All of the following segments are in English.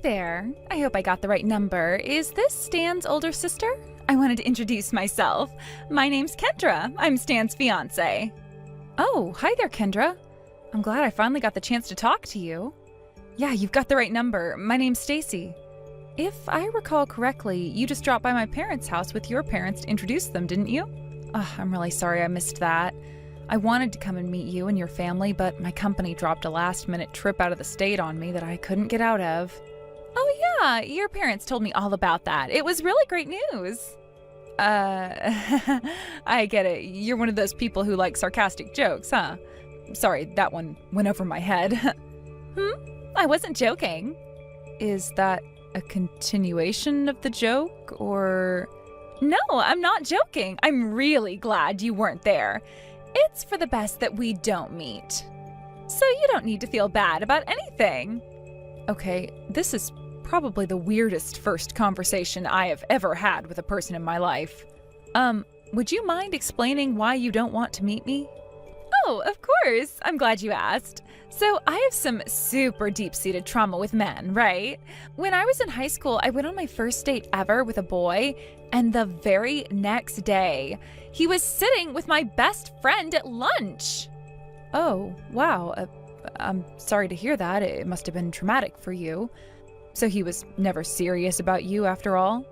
there. I hope I got the right number. Is this Stan's older sister? I wanted to introduce myself. My name's Kendra. I'm Stan's fiancée. Oh, hi there, Kendra. I'm glad I finally got the chance to talk to you. Yeah, you've got the right number. My name's Stacy. If I recall correctly, you just dropped by my parents' house with your parents to introduce them, didn't you? Oh, I'm really sorry I missed that. I wanted to come and meet you and your family, but my company dropped a last-minute trip out of the state on me that I couldn't get out of. Oh yeah, your parents told me all about that. It was really great news. I get it. You're one of those people who like sarcastic jokes, huh? Sorry, that one went over my head. I wasn't joking. Is that a continuation of the joke, or... No, I'm not joking. I'm really glad you weren't there. It's for the best that we don't meet. So you don't need to feel bad about anything. Okay, this is probably the weirdest first conversation I have ever had with a person in my life. Would you mind explaining why you don't want to meet me? Oh, of course. I'm glad you asked. So I have some super deep-seated trauma with men, right? When I was in high school, I went on my first date ever with a boy, and the very next day, he was sitting with my best friend at lunch. Oh, wow. I'm sorry to hear that. It must have been traumatic for you. So he was never serious about you after all?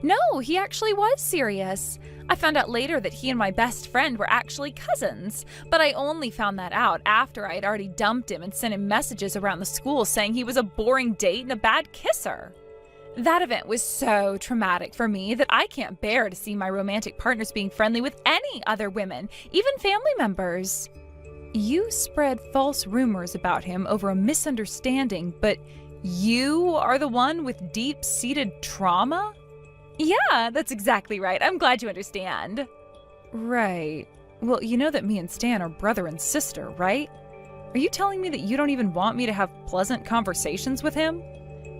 No, he actually was serious. I found out later that he and my best friend were actually cousins, but I only found that out after I had already dumped him and sent him messages around the school saying he was a boring date and a bad kisser. That event was so traumatic for me that I can't bear to see my romantic partners being friendly with any other women, even family members. You spread false rumors about him over a misunderstanding, but you are the one with deep-seated trauma? Yeah, that's exactly right. I'm glad you understand. Right. Well, you know that me and Stan are brother and sister, right? Are you telling me that you don't even want me to have pleasant conversations with him?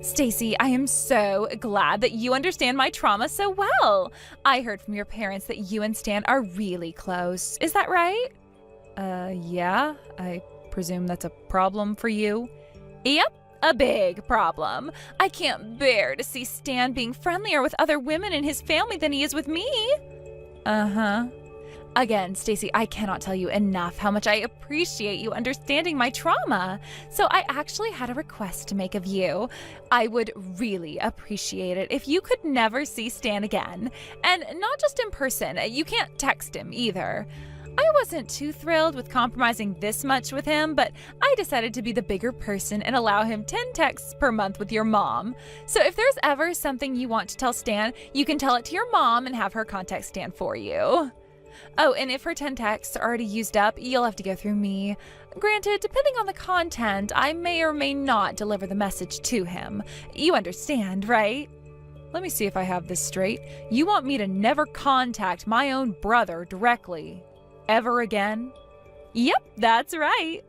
Stacy, I am so glad that you understand my trauma so well. I heard from your parents that you and Stan are really close. Is that right? Yeah. I presume that's a problem for you? Yep. A big problem. I can't bear to see Stan being friendlier with other women in his family than he is with me. Uh-huh. Again, Stacy, I cannot tell you enough how much I appreciate you understanding my trauma. So I actually had a request to make of you. I would really appreciate it if you could never see Stan again. And not just in person. You can't text him either. I wasn't too thrilled with compromising this much with him, but I decided to be the bigger person and allow him 10 texts per month with your mom. So if there's ever something you want to tell Stan, you can tell it to your mom and have her contact Stan for you. Oh, and if her 10 texts are already used up, you'll have to go through me. Granted, depending on the content, I may or may not deliver the message to him. You understand, right? Let me see if I have this straight. You want me to never contact my own brother directly ever again? Yep, that's right.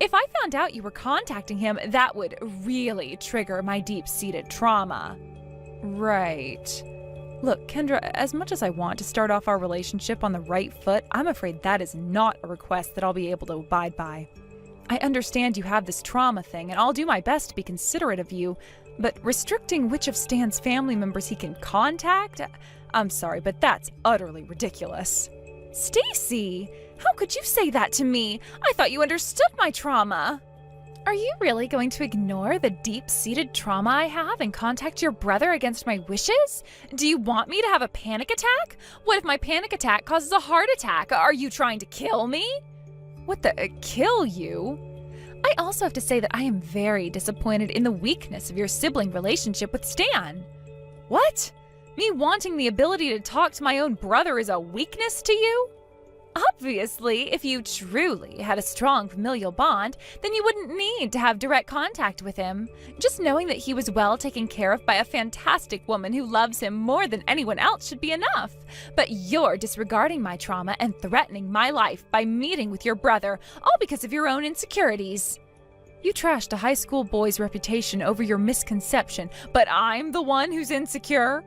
If I found out you were contacting him, that would really trigger my deep-seated trauma. Right. Look, Kendra, as much as I want to start off our relationship on the right foot, I'm afraid that is not a request that I'll be able to abide by. I understand you have this trauma thing, and I'll do my best to be considerate of you, but restricting which of Stan's family members he can contact? I'm sorry, but that's utterly ridiculous. Stacy, how could you say that to me? I thought you understood my trauma. Are you really going to ignore the deep-seated trauma I have and contact your brother against my wishes? Do you want me to have a panic attack? What if my panic attack causes a heart attack? Are you trying to kill me? What the, kill you? I also have to say that I am very disappointed in the weakness of your sibling relationship with Stan. What? Me wanting the ability to talk to my own brother is a weakness to you? Obviously, if you truly had a strong familial bond, then you wouldn't need to have direct contact with him. Just knowing that he was well taken care of by a fantastic woman who loves him more than anyone else should be enough. But you're disregarding my trauma and threatening my life by meeting with your brother, all because of your own insecurities. You trashed a high school boy's reputation over your misconception, but I'm the one who's insecure?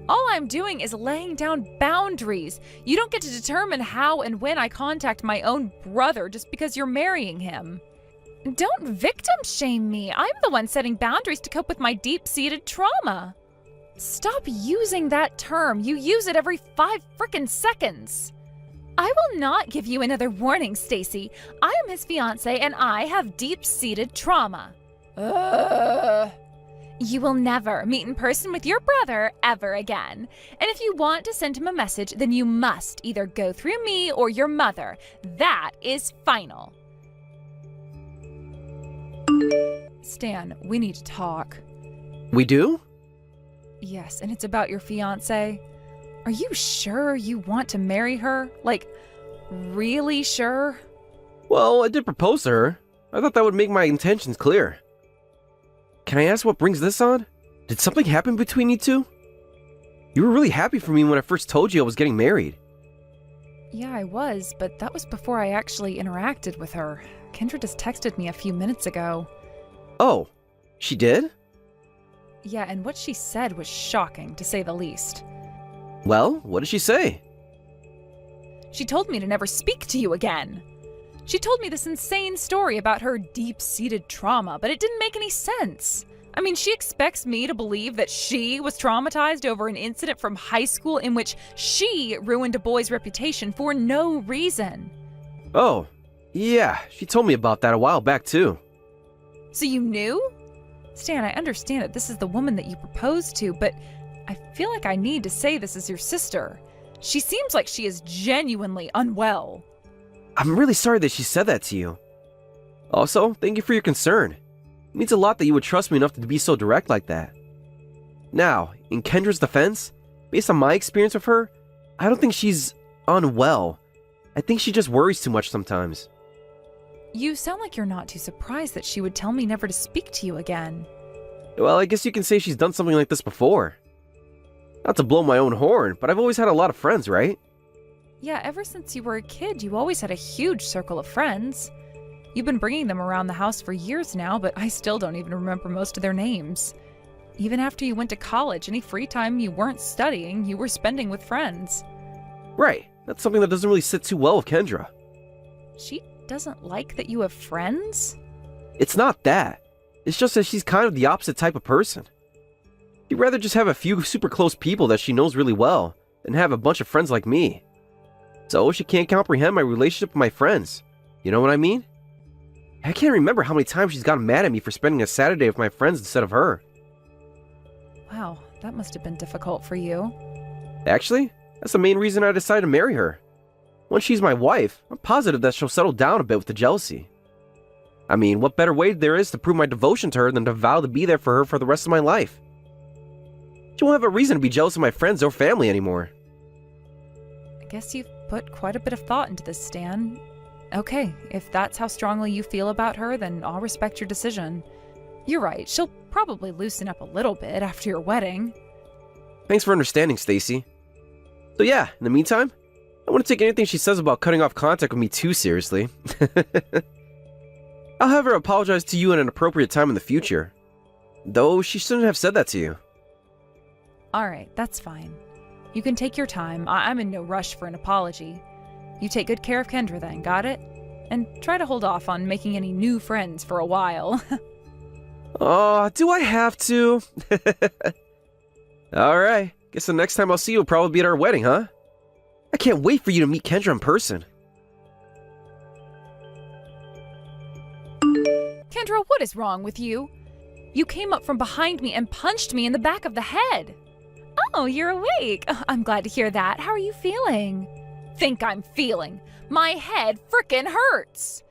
All I'm doing is laying down boundaries. You don't get to determine how and when I contact my own brother just because you're marrying him. Don't victim shame me. I'm the one setting boundaries to cope with my deep-seated trauma. Stop using that term. You use it every 5 frickin' seconds. I will not give you another warning, Stacy. I am his fiancée and I have deep-seated trauma. You will never meet in person with your brother ever again. And if you want to send him a message, then you must either go through me or your mother. That is final. Stan, we need to talk. We do? Yes, and it's about your fiancée. Are you sure you want to marry her? Like, really sure? Well, I did propose to her. I thought that would make my intentions clear. Can I ask what brings this on? Did something happen between you two? You were really happy for me when I first told you I was getting married. Yeah, I was, but that was before I actually interacted with her. Kendra just texted me a few minutes ago. Oh, she did? Yeah, and what she said was shocking, to say the least. Well, what did she say? She told me to never speak to you again. She told me this insane story about her deep-seated trauma, but it didn't make any sense. I mean, she expects me to believe that she was traumatized over an incident from high school in which she ruined a boy's reputation for no reason. Oh, yeah, she told me about that a while back too. So you knew? Stan, I understand that this is the woman that you proposed to, but I feel like I need to say this is your sister. She seems like she is genuinely unwell. I'm really sorry that she said that to you. Also, thank you for your concern. It means a lot that you would trust me enough to be so direct like that. Now, in Kendra's defense, based on my experience with her, I don't think she's unwell. I think she just worries too much sometimes. You sound like you're not too surprised that she would tell me never to speak to you again. Well, I guess you can say she's done something like this before. Not to blow my own horn, but I've always had a lot of friends, right? Yeah, ever since you were a kid, you always had a huge circle of friends. You've been bringing them around the house for years now, but I still don't even remember most of their names. Even after you went to college, any free time you weren't studying, you were spending with friends. Right, that's something that doesn't really sit too well with Kendra. She doesn't like that you have friends? It's not that. It's just that she's kind of the opposite type of person. She'd rather just have a few super close people that she knows really well than have a bunch of friends like me. So she can't comprehend my relationship with my friends. You know what I mean? I can't remember how many times she's gotten mad at me for spending a Saturday with my friends instead of her. Wow, that must have been difficult for you. Actually, that's the main reason I decided to marry her. Once she's my wife, I'm positive that she'll settle down a bit with the jealousy. I mean, what better way there is to prove my devotion to her than to vow to be there for her for the rest of my life? She won't have a reason to be jealous of my friends or family anymore. I guess you've put quite a bit of thought into this, Stan. Okay, if that's how strongly you feel about her, then I'll respect your decision. You're right, she'll probably loosen up a little bit after your wedding. Thanks for understanding, Stacy. So yeah, in the meantime, I wouldn't take anything she says about cutting off contact with me too seriously. I'll have her apologize to you at an appropriate time in the future. Though she shouldn't have said that to you. Alright, that's fine. You can take your time. I'm in no rush for an apology. You take good care of Kendra then, got it? And try to hold off on making any new friends for a while. Aw, do I have to? Alright, guess the next time I'll see you will probably be at our wedding, huh? I can't wait for you to meet Kendra in person. Kendra, what is wrong with you? You came up from behind me and punched me in the back of the head. Oh, you're awake. I'm glad to hear that. How are you feeling? Think I'm feeling? My head frickin' hurts.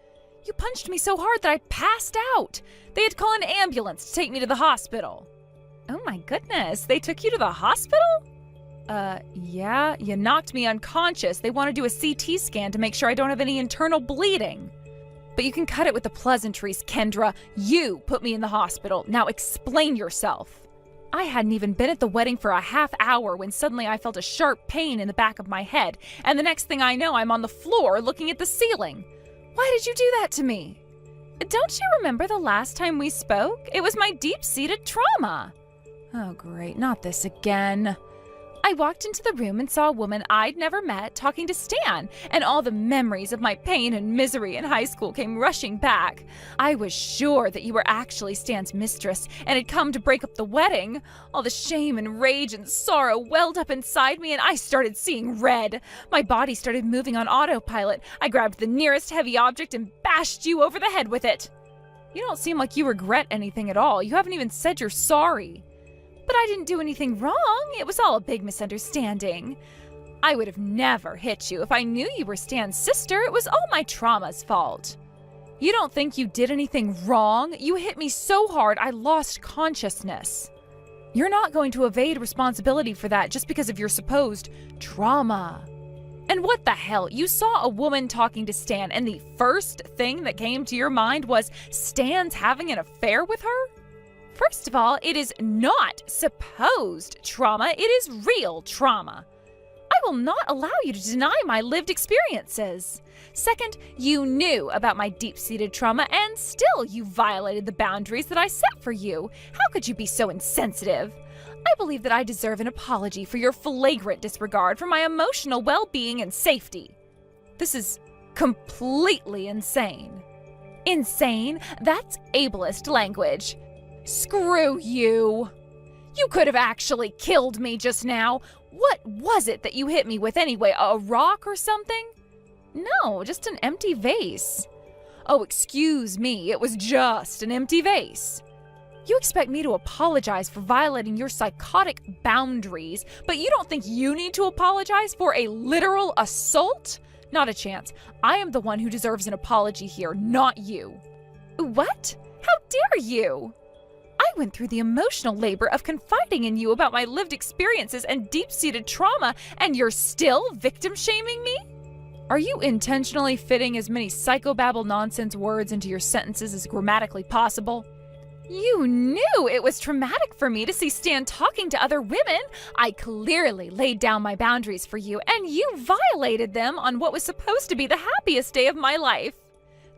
You punched me so hard that I passed out. They had to call an ambulance to take me to the hospital. Oh my goodness, they took you to the hospital? Yeah, you knocked me unconscious. They want to do a CT scan to make sure I don't have any internal bleeding. But you can cut it with the pleasantries, Kendra. You put me in the hospital. Now explain yourself. I hadn't even been at the wedding for a half hour when suddenly I felt a sharp pain in the back of my head, and the next thing I know, I'm on the floor looking at the ceiling. Why did you do that to me? Don't you remember the last time we spoke? It was my deep-seated trauma. Oh, great, not this again. I walked into the room and saw a woman I'd never met talking to Stan, and all the memories of my pain and misery in high school came rushing back. I was sure that you were actually Stan's mistress and had come to break up the wedding. All the shame and rage and sorrow welled up inside me, and I started seeing red. My body started moving on autopilot. I grabbed the nearest heavy object and bashed you over the head with it. You don't seem like you regret anything at all. You haven't even said you're sorry. But I didn't do anything wrong. It was all a big misunderstanding. I would have never hit you if I knew you were Stan's sister. It was all my trauma's fault. You don't think you did anything wrong? You hit me so hard I lost consciousness. You're not going to evade responsibility for that just because of your supposed trauma. And what the hell? You saw a woman talking to Stan, and the first thing that came to your mind was Stan's having an affair with her? First of all, it is not supposed trauma. It is real trauma. I will not allow you to deny my lived experiences. Second, you knew about my deep-seated trauma, and still you violated the boundaries that I set for you. How could you be so insensitive? I believe that I deserve an apology for your flagrant disregard for my emotional well-being and safety. This is completely insane. Insane? That's ableist language. Screw you. You could have actually killed me just now. What was it that you hit me with anyway? A rock or something? No, just an empty vase. Oh, excuse me, it was just an empty vase. You expect me to apologize for violating your psychotic boundaries, but you don't think you need to apologize for a literal assault? Not a chance. I am the one who deserves an apology here, not you. What? How dare you? I went through the emotional labor of confiding in you about my lived experiences and deep-seated trauma, and you're still victim-shaming me? Are you intentionally fitting as many psychobabble nonsense words into your sentences as grammatically possible? You knew it was traumatic for me to see Stan talking to other women. I clearly laid down my boundaries for you, and you violated them on what was supposed to be the happiest day of my life.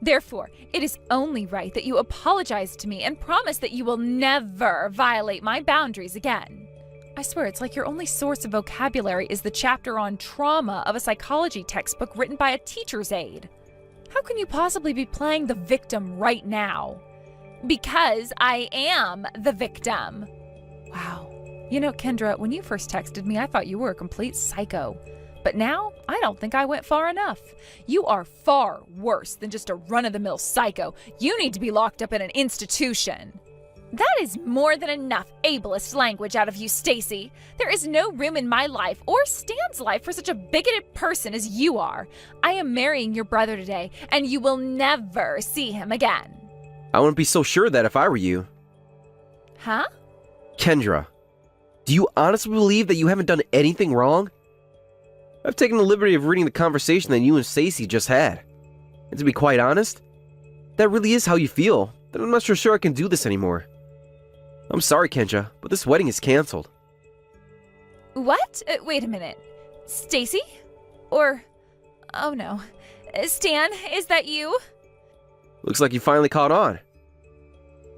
Therefore, it is only right that you apologize to me and promise that you will never violate my boundaries again. I swear, it's like your only source of vocabulary is the chapter on trauma of a psychology textbook written by a teacher's aide. How can you possibly be playing the victim right now? Because I am the victim. Wow. You know, Kendra, when you first texted me, I thought you were a complete psycho. But now, I don't think I went far enough. You are far worse than just a run-of-the-mill psycho. You need to be locked up in an institution. That is more than enough ableist language out of you, Stacy. There is no room in my life or Stan's life for such a bigoted person as you are. I am marrying your brother today, and you will never see him again. I wouldn't be so sure that if I were you. Huh? Kendra, do you honestly believe that you haven't done anything wrong? I've taken the liberty of reading the conversation that you and Stacy just had. And to be quite honest, that really is how you feel. Then I'm not sure I can do this anymore. I'm sorry, Kendra, but this wedding is canceled. What? Wait a minute. Stacy? Or... oh no. Stan, is that you? Looks like you finally caught on.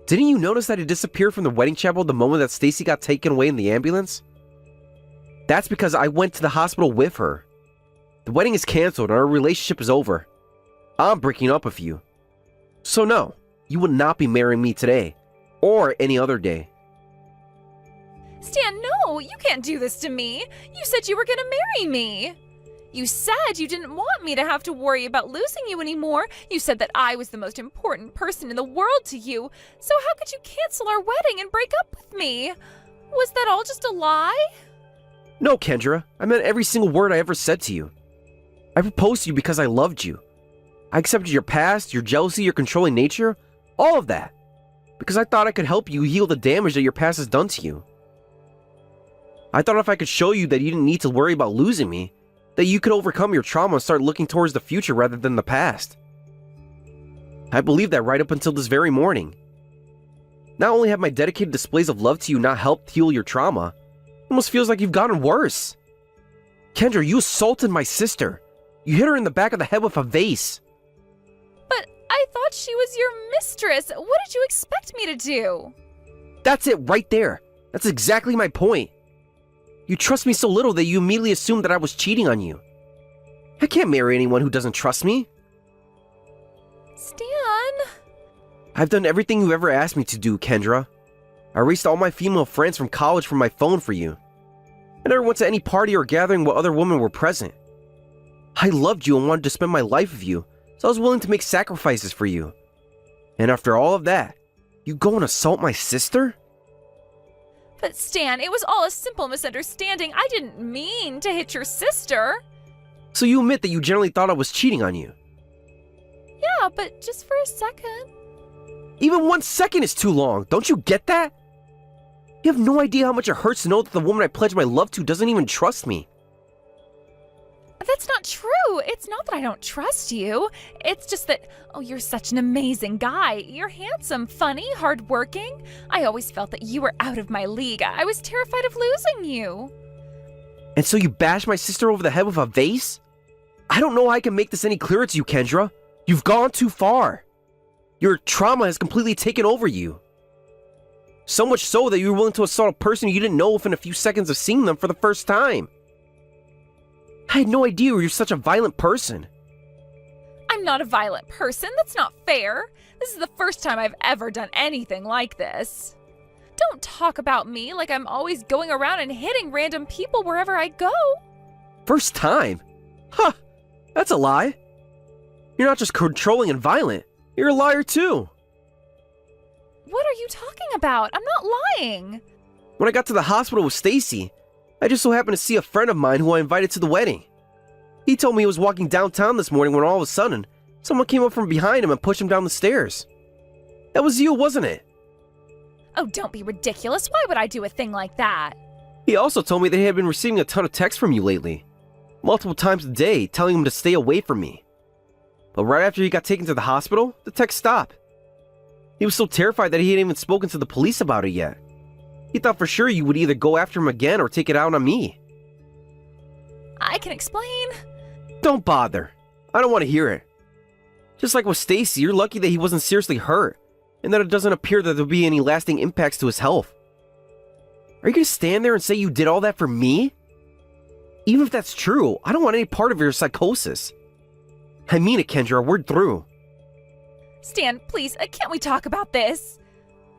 Didn't you notice that he disappeared from the wedding chapel the moment that Stacy got taken away in the ambulance? That's because I went to the hospital with her. The wedding is canceled and our relationship is over. I'm breaking up with you. So no, you will not be marrying me today, or any other day. Stan, no, you can't do this to me. You said you were gonna marry me. You said you didn't want me to have to worry about losing you anymore. You said that I was the most important person in the world to you. So how could you cancel our wedding and break up with me? Was that all just a lie? No, Kendra, I meant every single word I ever said to you. I proposed to you because I loved you. I accepted your past, your jealousy, your controlling nature, all of that. Because I thought I could help you heal the damage that your past has done to you. I thought if I could show you that you didn't need to worry about losing me, that you could overcome your trauma and start looking towards the future rather than the past. I believed that right up until this very morning. Not only have my dedicated displays of love to you not helped heal your trauma, it almost feels like you've gotten worse. Kendra, you assaulted my sister. You hit her in the back of the head with a vase. But I thought she was your mistress. What did you expect me to do? That's it right there. That's exactly my point. You trust me so little that you immediately assumed that I was cheating on you. I can't marry anyone who doesn't trust me. Stan! I've done everything you ever asked me to do, Kendra. I erased all my female friends from college from my phone for you. I never went to any party or gathering where other women were present. I loved you and wanted to spend my life with you, so I was willing to make sacrifices for you. And after all of that, you go and assault my sister? But Stan, it was all a simple misunderstanding. I didn't mean to hit your sister. So you admit that you generally thought I was cheating on you? Yeah, but just for a second. Even 1 second is too long, don't you get that? You have no idea how much it hurts to know that the woman I pledged my love to doesn't even trust me. That's not true. It's not that I don't trust you. It's just that, oh, you're such an amazing guy. You're handsome, funny, hardworking. I always felt that you were out of my league. I was terrified of losing you. And so you bash my sister over the head with a vase? I don't know how I can make this any clearer to you, Kendra. You've gone too far. Your trauma has completely taken over you. So much so that you were willing to assault a person you didn't know within a few seconds of seeing them for the first time. I had no idea you're such a violent person. I'm not a violent person. That's not fair. This is the first time I've ever done anything like this. Don't talk about me like I'm always going around and hitting random people wherever I go. First time? Huh, that's a lie. You're not just controlling and violent. You're a liar too. What are you talking about? I'm not lying. When I got to the hospital with Stacy, I just so happened to see a friend of mine who I invited to the wedding. He told me he was walking downtown this morning when all of a sudden, someone came up from behind him and pushed him down the stairs. That was you, wasn't it? Oh, don't be ridiculous. Why would I do a thing like that? He also told me that he had been receiving a ton of texts from you lately. Multiple times a day, telling him to stay away from me. But right after he got taken to the hospital, the text stopped. He was so terrified that he hadn't even spoken to the police about it yet. He thought for sure you would either go after him again or take it out on me. I can explain. Don't bother. I don't want to hear it. Just like with Stacy, you're lucky that he wasn't seriously hurt, and that it doesn't appear that there'll be any lasting impacts to his health. Are you going to stand there and say you did all that for me? Even if that's true, I don't want any part of your psychosis. I mean it, Kendra, we're through. Stan, please, can't we talk about this?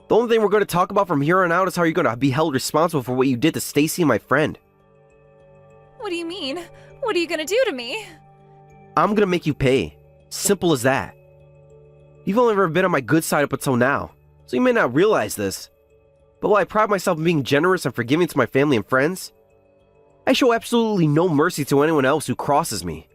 The only thing we're going to talk about from here on out is how you're going to be held responsible for what you did to Stacy and my friend. What do you mean? What are you going to do to me? I'm going to make you pay. Simple as that. You've only ever been on my good side up until now, so you may not realize this. But while I pride myself in being generous and forgiving to my family and friends, I show absolutely no mercy to anyone else who crosses me.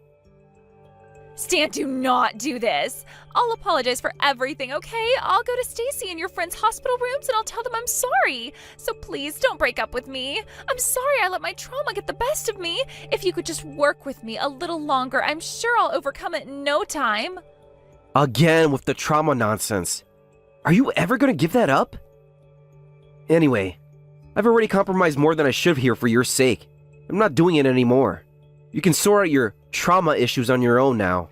Stan, do not do this. I'll apologize for everything, okay? I'll go to Stacy and your friend's hospital rooms and I'll tell them I'm sorry. So please don't break up with me. I'm sorry I let my trauma get the best of me. If you could just work with me a little longer, I'm sure I'll overcome it in no time. Again with the trauma nonsense. Are you ever going to give that up? Anyway, I've already compromised more than I should here for your sake. I'm not doing it anymore. You can sort out your trauma issues on your own now.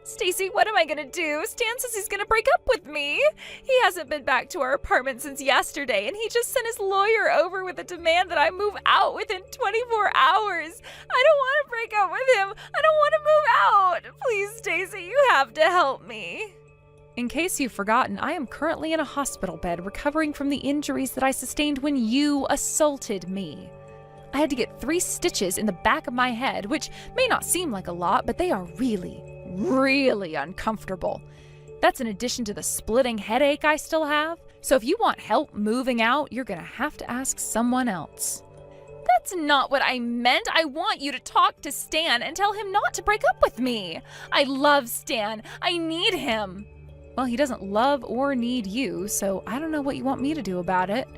Stacy, what am I gonna do? Stan says he's gonna break up with me. He hasn't been back to our apartment since yesterday, and he just sent his lawyer over with a demand that I move out within 24 hours. I don't want to break up with him. I don't want to move out. Please, Stacy, you have to help me. In case you've forgotten, I am currently in a hospital bed recovering from the injuries that I sustained when you assaulted me. I had to get 3 stitches in the back of my head, which may not seem like a lot, but they are really, really uncomfortable. That's in addition to the splitting headache I still have. So if you want help moving out, you're gonna have to ask someone else. That's not what I meant. I want you to talk to Stan and tell him not to break up with me. I love Stan. I need him. Well, he doesn't love or need you, so I don't know what you want me to do about it.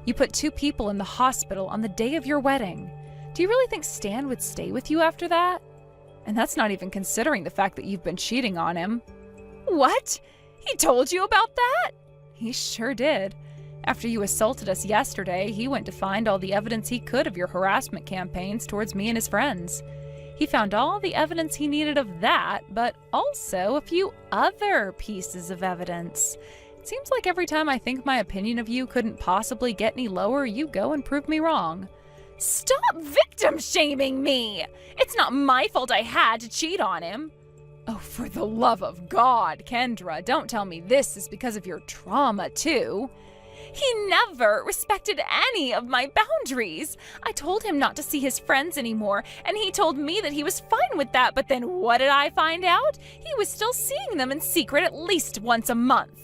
You put 2 people in the hospital on the day of your wedding. Do you really think Stan would stay with you after that? And that's not even considering the fact that you've been cheating on him. What? He told you about that? He sure did. After you assaulted us yesterday, he went to find all the evidence he could of your harassment campaigns towards me and his friends. He found all the evidence he needed of that, but also a few other pieces of evidence. Seems like every time I think my opinion of you couldn't possibly get any lower, you go and prove me wrong. Stop victim shaming me! It's not my fault I had to cheat on him. Oh, for the love of God, Kendra, don't tell me this is because of your trauma, too. He never respected any of my boundaries. I told him not to see his friends anymore, and he told me that he was fine with that, but then what did I find out? He was still seeing them in secret at least once a month.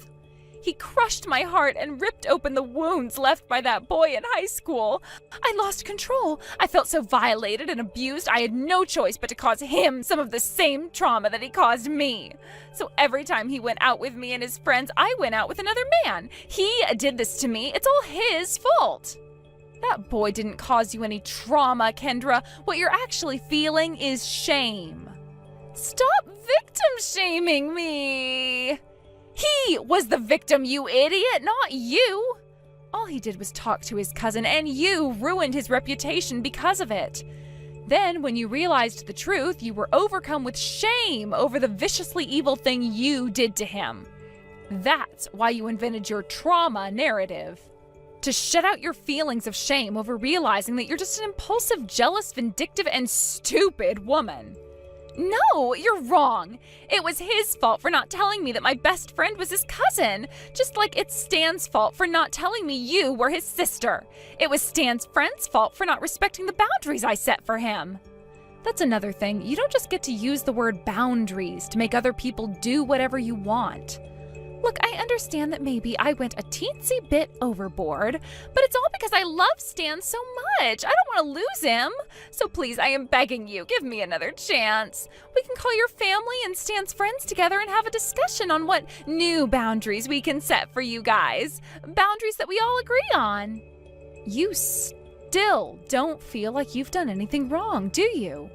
He crushed my heart and ripped open the wounds left by that boy in high school. I lost control. I felt so violated and abused, I had no choice but to cause him some of the same trauma that he caused me. So every time he went out with me and his friends, I went out with another man. He did this to me. It's all his fault. That boy didn't cause you any trauma, Kendra. What you're actually feeling is shame. Stop victim shaming me. He was the victim, you idiot, not you. All he did was talk to his cousin, and you ruined his reputation because of it. Then, when you realized the truth, you were overcome with shame over the viciously evil thing you did to him. That's why you invented your trauma narrative. To shut out your feelings of shame over realizing that you're just an impulsive, jealous, vindictive, and stupid woman. No, you're wrong. It was his fault for not telling me that my best friend was his cousin, just like it's Stan's fault for not telling me you were his sister. It was Stan's friend's fault for not respecting the boundaries I set for him. That's another thing. You don't just get to use the word boundaries to make other people do whatever you want. Look, I understand that maybe I went a teensy bit overboard, but it's all because I love Stan so much. I don't want to lose him. So please, I am begging you, give me another chance. We can call your family and Stan's friends together and have a discussion on what new boundaries we can set for you guys. Boundaries that we all agree on. You still don't feel like you've done anything wrong, do you?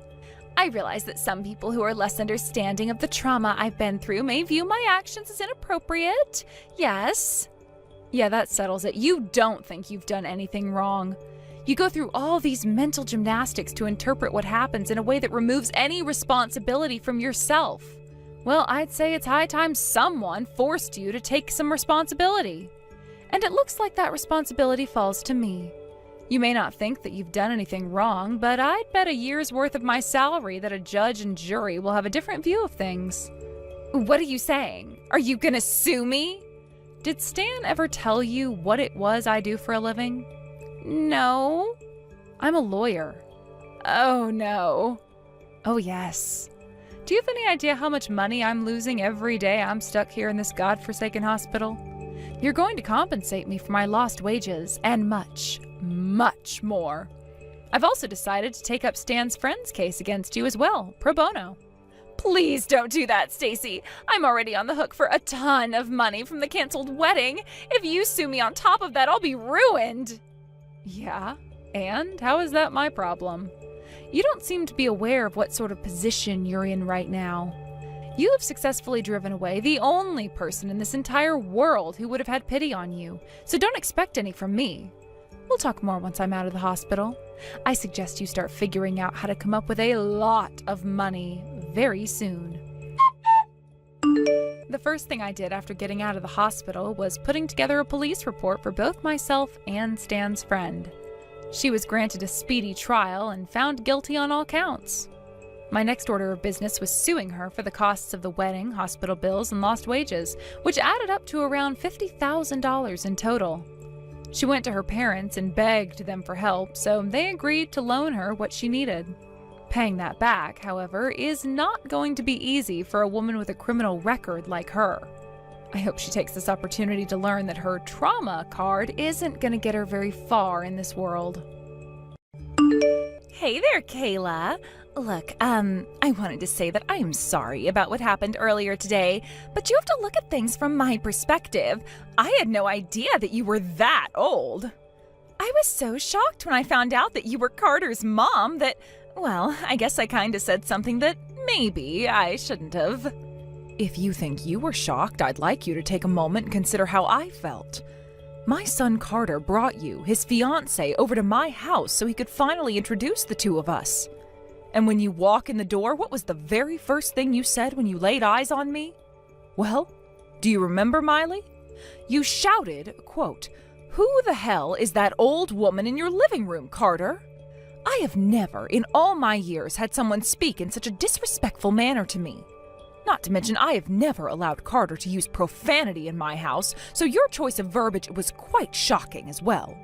I realize that some people who are less understanding of the trauma I've been through may view my actions as inappropriate. Yes. Yeah, that settles it. You don't think you've done anything wrong. You go through all these mental gymnastics to interpret what happens in a way that removes any responsibility from yourself. Well, I'd say it's high time someone forced you to take some responsibility. And it looks like that responsibility falls to me. You may not think that you've done anything wrong, but I'd bet a year's worth of my salary that a judge and jury will have a different view of things. What are you saying? Are you gonna sue me? Did Stan ever tell you what it was I do for a living? No. I'm a lawyer. Oh, no. Oh, yes. Do you have any idea how much money I'm losing every day I'm stuck here in this godforsaken hospital? You're going to compensate me for my lost wages and much more. I've also decided to take up Stan's friend's case against you as well, pro bono. Please don't do that, Stacy. I'm already on the hook for a ton of money from the canceled wedding. If you sue me on top of that, I'll be ruined. Yeah? And how is that my problem? You don't seem to be aware of what sort of position you're in right now. You have successfully driven away the only person in this entire world who would have had pity on you, so don't expect any from me. We'll talk more once I'm out of the hospital. I suggest you start figuring out how to come up with a lot of money very soon. The first thing I did after getting out of the hospital was putting together a police report for both myself and Stan's friend. She was granted a speedy trial and found guilty on all counts. My next order of business was suing her for the costs of the wedding, hospital bills, and lost wages, which added up to around $50,000 in total. She went to her parents and begged them for help, so they agreed to loan her what she needed. Paying that back, however, is not going to be easy for a woman with a criminal record like her. I hope she takes this opportunity to learn that her trauma card isn't going to get her very far in this world. Hey there, Kayla. Look, I wanted to say that I am sorry about what happened earlier today, but you have to look at things from my perspective. I had no idea that you were that old. I was so shocked when I found out that you were Carter's mom that, well, I guess I kinda said something that maybe I shouldn't have. If you think you were shocked, I'd like you to take a moment and consider how I felt. My son Carter brought you, his fiancée, over to my house so he could finally introduce the two of us. And when you walk in the door, what was the very first thing you said when you laid eyes on me? Well, do you remember, Miley? You shouted, quote, "Who the hell is that old woman in your living room, Carter?" I have never, in all my years, had someone speak in such a disrespectful manner to me. Not to mention, I have never allowed Carter to use profanity in my house, so your choice of verbiage was quite shocking as well.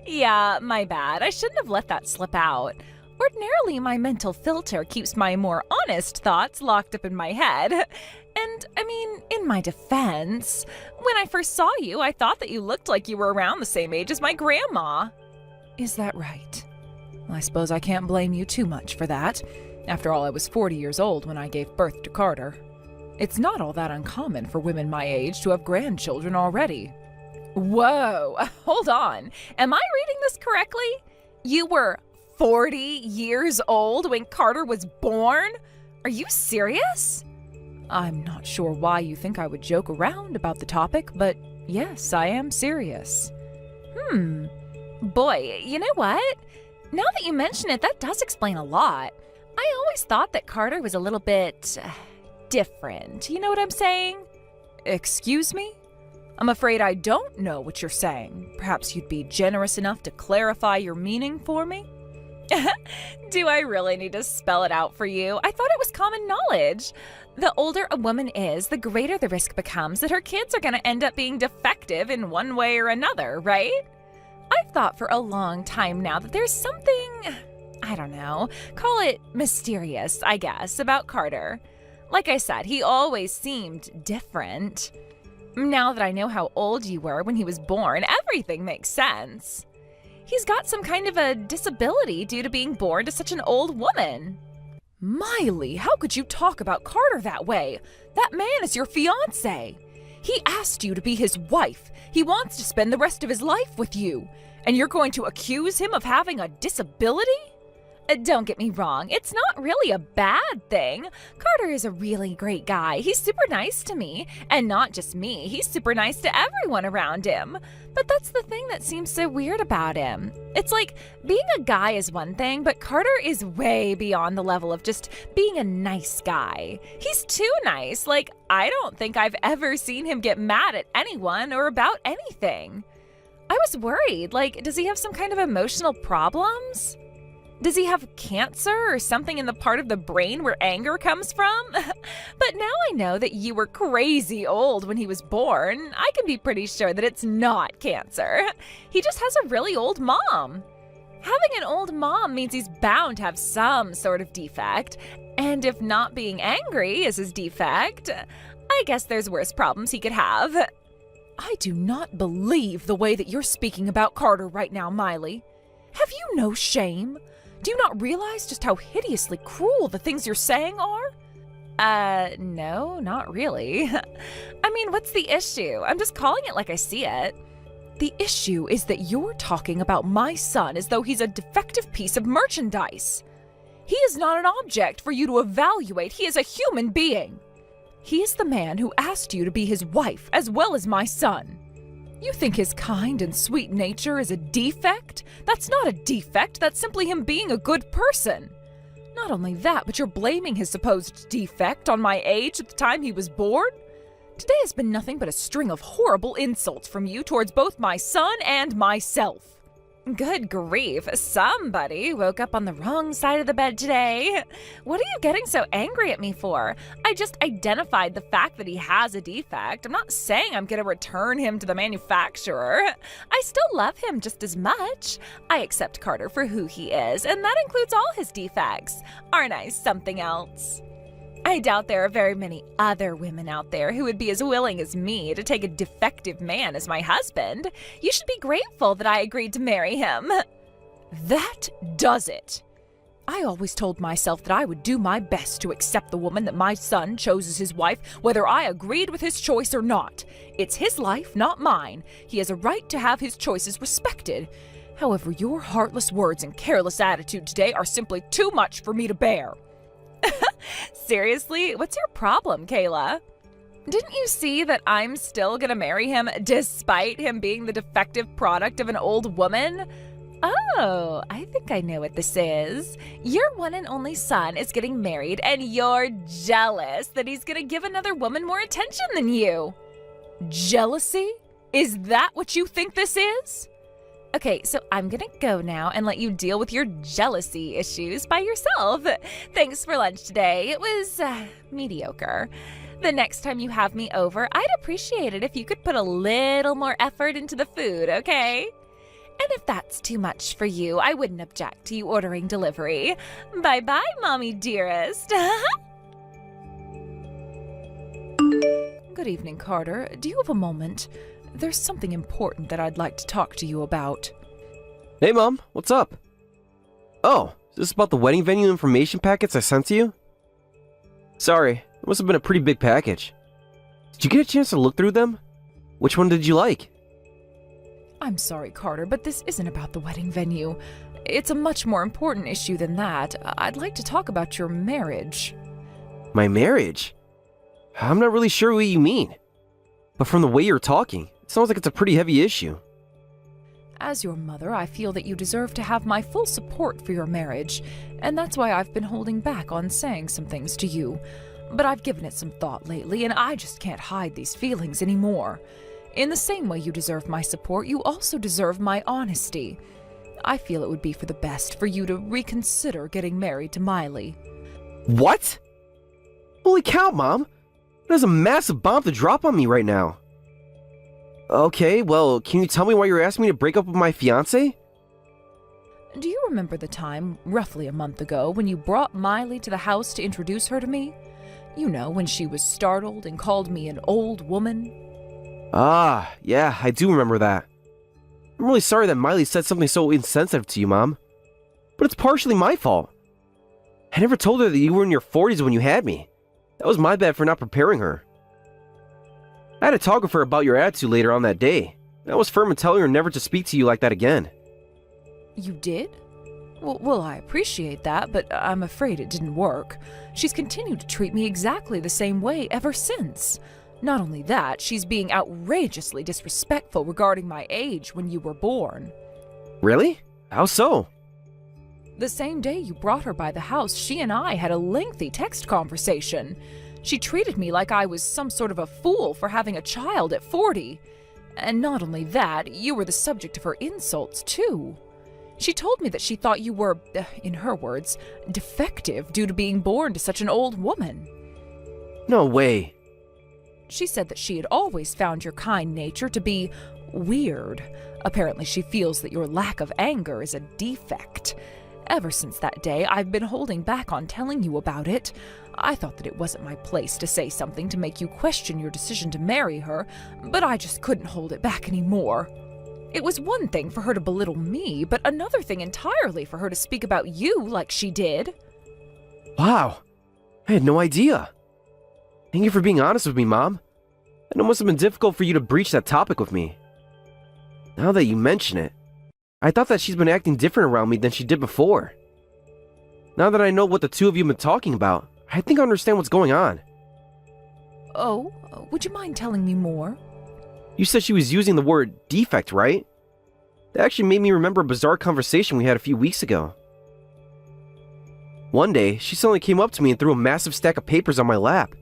Yeah, my bad. I shouldn't have let that slip out. Ordinarily, my mental filter keeps my more honest thoughts locked up in my head. And, I mean, in my defense, when I first saw you, I thought that you looked like you were around the same age as my grandma. Is that right? I suppose I can't blame you too much for that. After all, I was 40 years old when I gave birth to Carter. It's not all that uncommon for women my age to have grandchildren already. Whoa, hold on. Am I reading this correctly? You were 40 years old when Carter was born? Are you serious? I'm not sure why you think I would joke around about the topic, but yes, I am serious. Boy, you know what? Now that you mention it, that does explain a lot. I always thought that Carter was a little bit different. You know what I'm saying? Excuse me? I'm afraid I don't know what you're saying. Perhaps you'd be generous enough to clarify your meaning for me? Do I really need to spell it out for you? I thought it was common knowledge. The older a woman is, the greater the risk becomes that her kids are going to end up being defective in one way or another, right? I've thought for a long time now that there's something, I don't know, call it mysterious, I guess, about Carter. Like I said, he always seemed different. Now that I know how old you were when he was born, everything makes sense. He's got some kind of a disability due to being born to such an old woman. Miley, how could you talk about Carter that way? That man is your fiancé. He asked you to be his wife. He wants to spend the rest of his life with you. And you're going to accuse him of having a disability? Don't get me wrong, it's not really a bad thing. Carter is a really great guy. He's super nice to me. And not just me, he's super nice to everyone around him. But that's the thing that seems so weird about him. It's like, being a guy is one thing, but Carter is way beyond the level of just being a nice guy. He's too nice. Like, I don't think I've ever seen him get mad at anyone or about anything. I was worried, like, does he have some kind of emotional problems? Does he have cancer or something in the part of the brain where anger comes from? But now I know that you were crazy old when he was born. I can be pretty sure that it's not cancer. He just has a really old mom. Having an old mom means he's bound to have some sort of defect. And if not being angry is his defect, I guess there's worse problems he could have. I do not believe the way that you're speaking about Carter right now, Miley. Have you no shame? Do you not realize just how hideously cruel the things you're saying are? No, not really. I mean, what's the issue? I'm just calling it like I see it. The issue is that you're talking about my son as though he's a defective piece of merchandise. He is not an object for you to evaluate. He is a human being. He is the man who asked you to be his wife as well as my son. You think his kind and sweet nature is a defect? That's not a defect, that's simply him being a good person. Not only that, but you're blaming his supposed defect on my age at the time he was born? Today has been nothing but a string of horrible insults from you towards both my son and myself. Good grief, somebody woke up on the wrong side of the bed today. What are you getting so angry at me for? I just identified the fact that he has a defect. I'm not saying I'm going to return him to the manufacturer. I still love him just as much. I accept Carter for who he is, and that includes all his defects. Aren't I something else? I doubt there are very many other women out there who would be as willing as me to take a defective man as my husband. You should be grateful that I agreed to marry him. That does it. I always told myself that I would do my best to accept the woman that my son chose as his wife, whether I agreed with his choice or not. It's his life, not mine. He has a right to have his choices respected. However, your heartless words and careless attitude today are simply too much for me to bear. Seriously, what's your problem, Kayla? Didn't you see that I'm still gonna marry him despite him being the defective product of an old woman? Oh, I think I know what this is. Your one and only son is getting married and you're jealous that he's gonna give another woman more attention than you. Jealousy? Is that what you think this is? Okay, so I'm gonna go now and let you deal with your jealousy issues by yourself. Thanks for lunch today. It was mediocre. The next time you have me over, I'd appreciate it if you could put a little more effort into the food, okay? And if that's too much for you, I wouldn't object to you ordering delivery. Bye-bye, mommy dearest. Good evening, Carter. Do you have a moment? There's something important that I'd like to talk to you about. Hey, Mom. What's up? Oh, is this about the wedding venue information packets I sent to you? Sorry, it must have been a pretty big package. Did you get a chance to look through them? Which one did you like? I'm sorry, Carter, but this isn't about the wedding venue. It's a much more important issue than that. I'd like to talk about your marriage. My marriage? I'm not really sure what you mean. But from the way you're talking, it sounds like it's a pretty heavy issue. As your mother, I feel that you deserve to have my full support for your marriage, and that's why I've been holding back on saying some things to you. But I've given it some thought lately, and I just can't hide these feelings anymore. In the same way you deserve my support, you also deserve my honesty. I feel it would be for the best for you to reconsider getting married to Miley. What? Holy cow, Mom! That is a massive bomb to drop on me right now. Okay, well, can you tell me why you're asking me to break up with my fiancé? Do you remember the time, roughly a month ago, when you brought Miley to the house to introduce her to me? You know, when she was startled and called me an old woman? Ah, yeah, I do remember that. I'm really sorry that Miley said something so insensitive to you, Mom. But it's partially my fault. I never told her that you were in your 40s when you had me. That was my bad for not preparing her. I had to talk with her about your attitude later on that day. I was firm in telling her never to speak to you like that again. You did? Well, I appreciate that, but I'm afraid it didn't work. She's continued to treat me exactly the same way ever since. Not only that, she's being outrageously disrespectful regarding my age when you were born. Really? How so? The same day you brought her by the house, she and I had a lengthy text conversation. She treated me like I was some sort of a fool for having a child at 40. And not only that, you were the subject of her insults, too. She told me that she thought you were, in her words, defective due to being born to such an old woman. No way. She said that she had always found your kind nature to be weird. Apparently she feels that your lack of anger is a defect. Ever since that day, I've been holding back on telling you about it. I thought that it wasn't my place to say something to make you question your decision to marry her, but I just couldn't hold it back anymore. It was one thing for her to belittle me, but another thing entirely for her to speak about you like she did. Wow. I had no idea. Thank you for being honest with me, Mom. I know it must have been difficult for you to breach that topic with me. Now that you mention it, I thought that she's been acting different around me than she did before. Now that I know what the two of you have been talking about, I think I understand what's going on. Oh, would you mind telling me more? You said she was using the word defect, right? That actually made me remember a bizarre conversation we had a few weeks ago. One day, she suddenly came up to me and threw a massive stack of papers on my lap.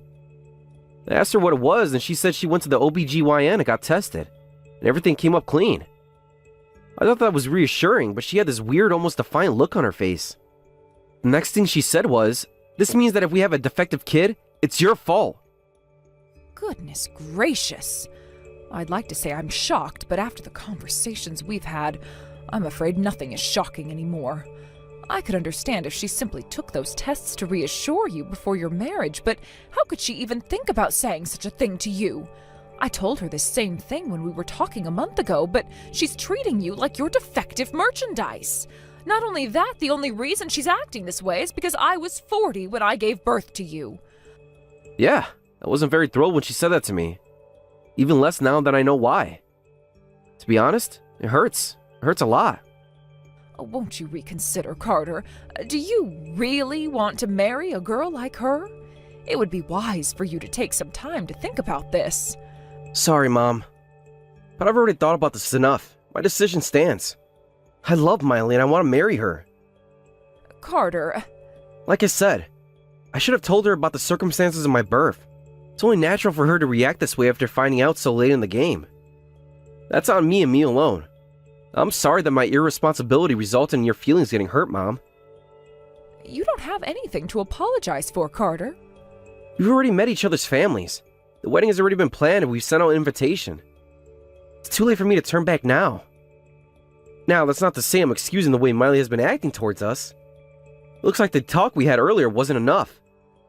I asked her what it was, and she said she went to the OBGYN and got tested, and everything came up clean. I thought that was reassuring, but she had this weird, almost defiant look on her face. The next thing she said was, "This means that if we have a defective kid, it's your fault." Goodness gracious. I'd like to say I'm shocked, but after the conversations we've had, I'm afraid nothing is shocking anymore. I could understand if she simply took those tests to reassure you before your marriage, but how could she even think about saying such a thing to you? I told her this same thing when we were talking a month ago, but she's treating you like you're defective merchandise. Not only that, the only reason she's acting this way is because I was 40 when I gave birth to you. Yeah, I wasn't very thrilled when she said that to me. Even less now that I know why. To be honest, it hurts. It hurts a lot. Won't you reconsider, Carter? Do you really want to marry a girl like her? It would be wise for you to take some time to think about this. Sorry, Mom. But I've already thought about this enough. My decision stands. I love Miley and I want to marry her. Carter. Like I said, I should have told her about the circumstances of my birth. It's only natural for her to react this way after finding out so late in the game. That's on me and me alone. I'm sorry that my irresponsibility resulted in your feelings getting hurt, Mom. You don't have anything to apologize for, Carter. We've already met each other's families. The wedding has already been planned and we've sent out an invitation. It's too late for me to turn back now. Now, that's not to say I'm excusing the way Miley has been acting towards us. It looks like the talk we had earlier wasn't enough.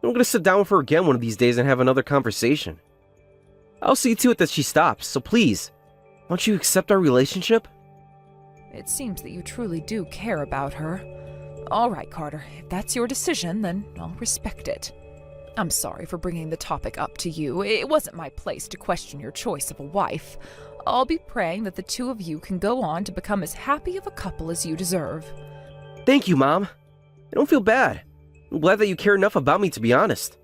I'm gonna sit down with her again one of these days and have another conversation. I'll see to it that she stops, so please, won't you accept our relationship? It seems that you truly do care about her. All right, Carter, if that's your decision, then I'll respect it. I'm sorry for bringing the topic up to you. It wasn't my place to question your choice of a wife. I'll be praying that the two of you can go on to become as happy of a couple as you deserve. Thank you, Mom. I don't feel bad. I'm glad that you care enough about me, to be honest.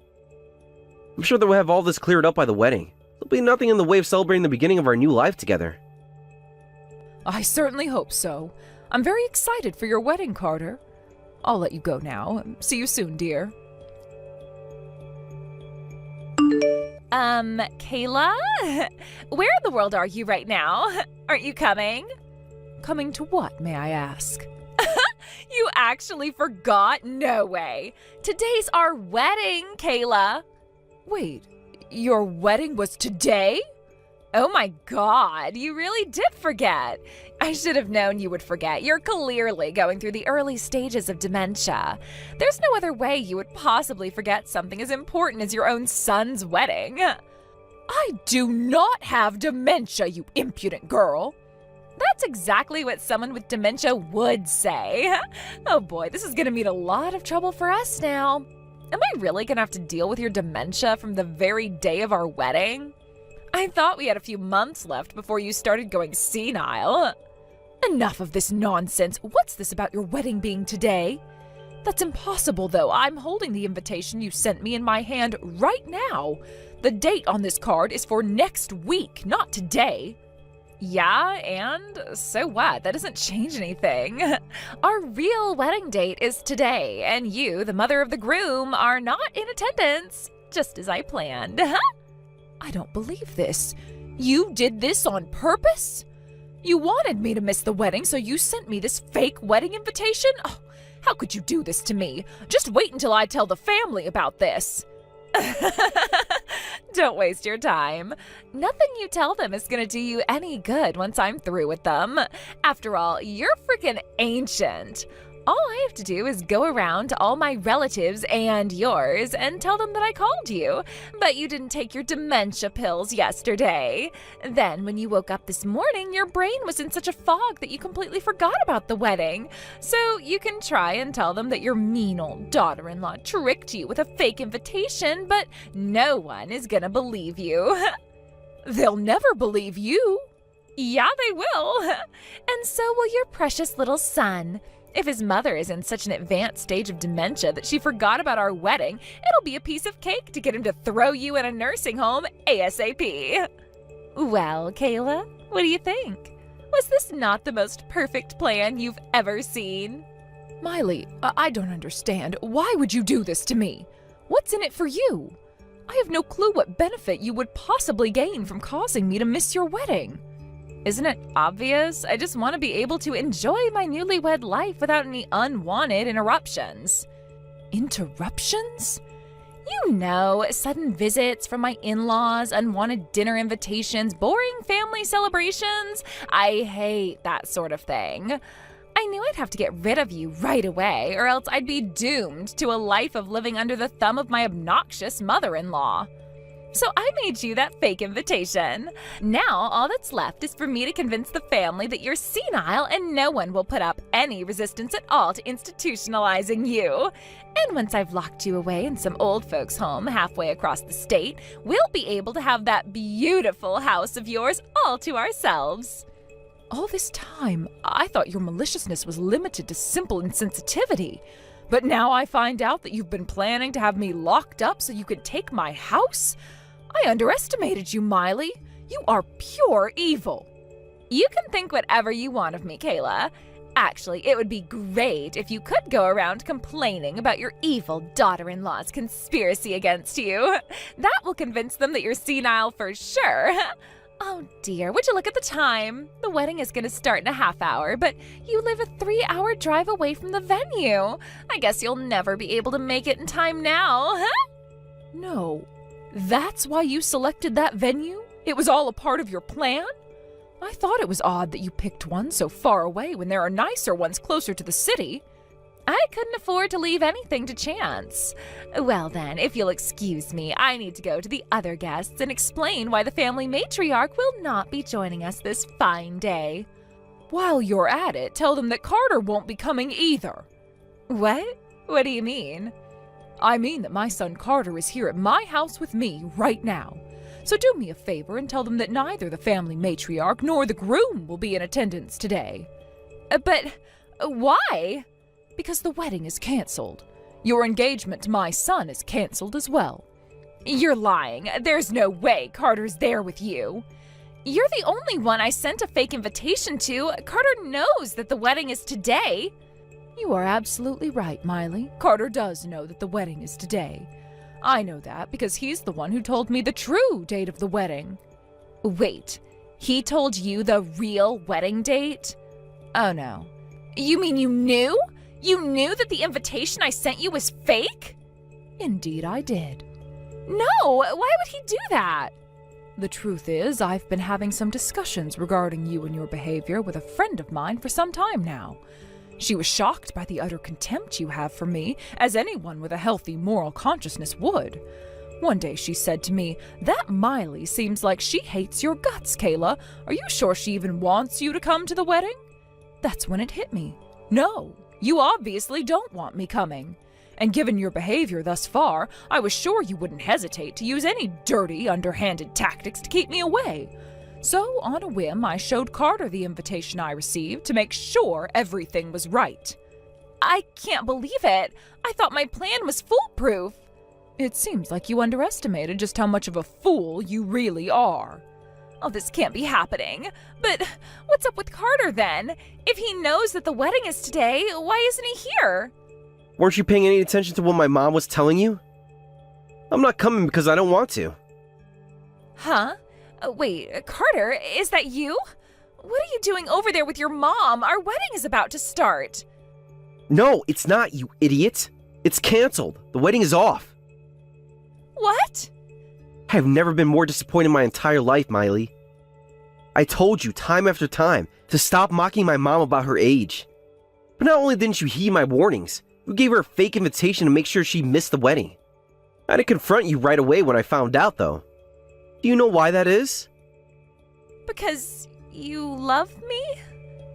I'm sure that we'll have all this cleared up by the wedding. There'll be nothing in the way of celebrating the beginning of our new life together. I certainly hope so. I'm very excited for your wedding, Carter. I'll let you go now. See you soon, dear. Kayla? Where in the world are you right now? Aren't you coming? Coming to what, may I ask? You actually forgot? No way. Today's our wedding, Kayla. Wait, your wedding was today? Oh my God, you really did forget. I should have known you would forget. You're clearly going through the early stages of dementia. There's no other way you would possibly forget something as important as your own son's wedding. I do not have dementia, you impudent girl. That's exactly what someone with dementia would say. Oh boy, this is gonna mean a lot of trouble for us now. Am I really gonna have to deal with your dementia from the very day of our wedding? I thought we had a few months left before you started going senile. Enough of this nonsense. What's this about your wedding being today? That's impossible, though. I'm holding the invitation you sent me in my hand right now. The date on this card is for next week, not today. Yeah, and so what? That doesn't change anything. Our real wedding date is today, and you, the mother of the groom, are not in attendance, just as I planned. I don't believe this. You did this on purpose? You wanted me to miss the wedding, so you sent me this fake wedding invitation? Oh, how could you do this to me? Just wait until I tell the family about this. Don't waste your time. Nothing you tell them is gonna do you any good once I'm through with them. After all, you're freaking ancient. All I have to do is go around to all my relatives and yours and tell them that I called you, but you didn't take your dementia pills yesterday. Then when you woke up this morning, your brain was in such a fog that you completely forgot about the wedding. So you can try and tell them that your mean old daughter-in-law tricked you with a fake invitation, but no one is gonna believe you. They'll never believe you. Yeah, they will. And so will your precious little son. If his mother is in such an advanced stage of dementia that she forgot about our wedding, it'll be a piece of cake to get him to throw you in a nursing home ASAP. Well, Kayla, what do you think? Was this not the most perfect plan you've ever seen? Miley, I don't understand. Why would you do this to me? What's in it for you? I have no clue what benefit you would possibly gain from causing me to miss your wedding. Isn't it obvious? I just want to be able to enjoy my newlywed life without any unwanted interruptions. Interruptions? You know, sudden visits from my in-laws, unwanted dinner invitations, boring family celebrations. I hate that sort of thing. I knew I'd have to get rid of you right away, or else I'd be doomed to a life of living under the thumb of my obnoxious mother-in-law. So I made you that fake invitation. Now all that's left is for me to convince the family that you're senile and no one will put up any resistance at all to institutionalizing you. And once I've locked you away in some old folks' home halfway across the state, we'll be able to have that beautiful house of yours all to ourselves. All this time, I thought your maliciousness was limited to simple insensitivity. But now I find out that you've been planning to have me locked up so you could take my house? I underestimated you, Miley. You are pure evil. You can think whatever you want of me, Kayla. Actually, it would be great if you could go around complaining about your evil daughter-in-law's conspiracy against you. That will convince them that you're senile for sure. Oh dear, would you look at the time? The wedding is going to start in a half hour, but you live a 3-hour drive away from the venue. I guess you'll never be able to make it in time now, huh? No, that's why you selected that venue? It was all a part of your plan? I thought it was odd that you picked one so far away when there are nicer ones closer to the city. I couldn't afford to leave anything to chance. Well then, if you'll excuse me, I need to go to the other guests and explain why the family matriarch will not be joining us this fine day. While you're at it, tell them that Carter won't be coming either. What? What do you mean? I mean that my son Carter is here at my house with me right now. So do me a favor and tell them that neither the family matriarch nor the groom will be in attendance today. But why? Because the wedding is canceled. Your engagement to my son is canceled as well. You're lying. There's no way Carter's there with you. You're the only one I sent a fake invitation to. Carter knows that the wedding is today. You are absolutely right, Miley. Carter does know that the wedding is today. I know that because he's the one who told me the true date of the wedding. Wait, he told you the real wedding date? Oh no. You mean you knew? You knew that the invitation I sent you was fake? Indeed I did. No, why would he do that? The truth is, I've been having some discussions regarding you and your behavior with a friend of mine for some time now. She was shocked by the utter contempt you have for me, as anyone with a healthy moral consciousness would. One day she said to me, "That Miley seems like she hates your guts, Kayla. Are you sure she even wants you to come to the wedding?" That's when it hit me. No, you obviously don't want me coming. And given your behavior thus far, I was sure you wouldn't hesitate to use any dirty, underhanded tactics to keep me away. So, on a whim, I showed Carter the invitation I received to make sure everything was right. I can't believe it. I thought my plan was foolproof. It seems like you underestimated just how much of a fool you really are. Oh, this can't be happening. But what's up with Carter then? If he knows that the wedding is today, why isn't he here? Weren't you paying any attention to what my mom was telling you? I'm not coming because I don't want to. Huh? Wait, Carter, is that you? What are you doing over there with your mom? Our wedding is about to start. No, it's not, you idiot. It's canceled. The wedding is off. What? I've never been more disappointed in my entire life, Miley. I told you time after time to stop mocking my mom about her age. But not only didn't you heed my warnings, you gave her a fake invitation to make sure she missed the wedding. I didn't confront you right away when I found out, though. Do you know why that is? Because you love me?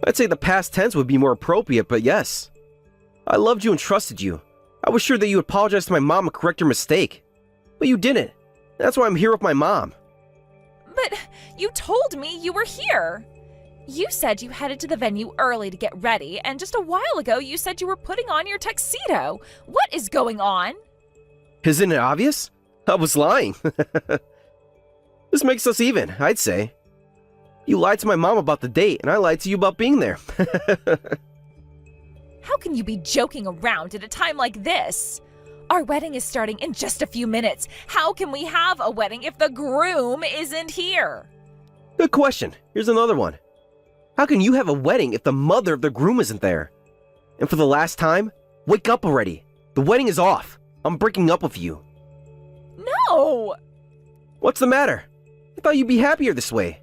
I'd say the past tense would be more appropriate, but yes. I loved you and trusted you. I was sure that you would apologize to my mom and correct your mistake. But you didn't. That's why I'm here with my mom. But you told me you were here. You said you headed to the venue early to get ready, and just a while ago you said you were putting on your tuxedo. What is going on? Isn't it obvious? I was lying. This makes us even, I'd say. You lied to my mom about the date, and I lied to you about being there. How can you be joking around at a time like this? Our wedding is starting in just a few minutes. How can we have a wedding if the groom isn't here? Good question. Here's another one. How can you have a wedding if the mother of the groom isn't there? And for the last time, wake up already. The wedding is off. I'm breaking up with you. No! What's the matter? I thought you'd be happier this way.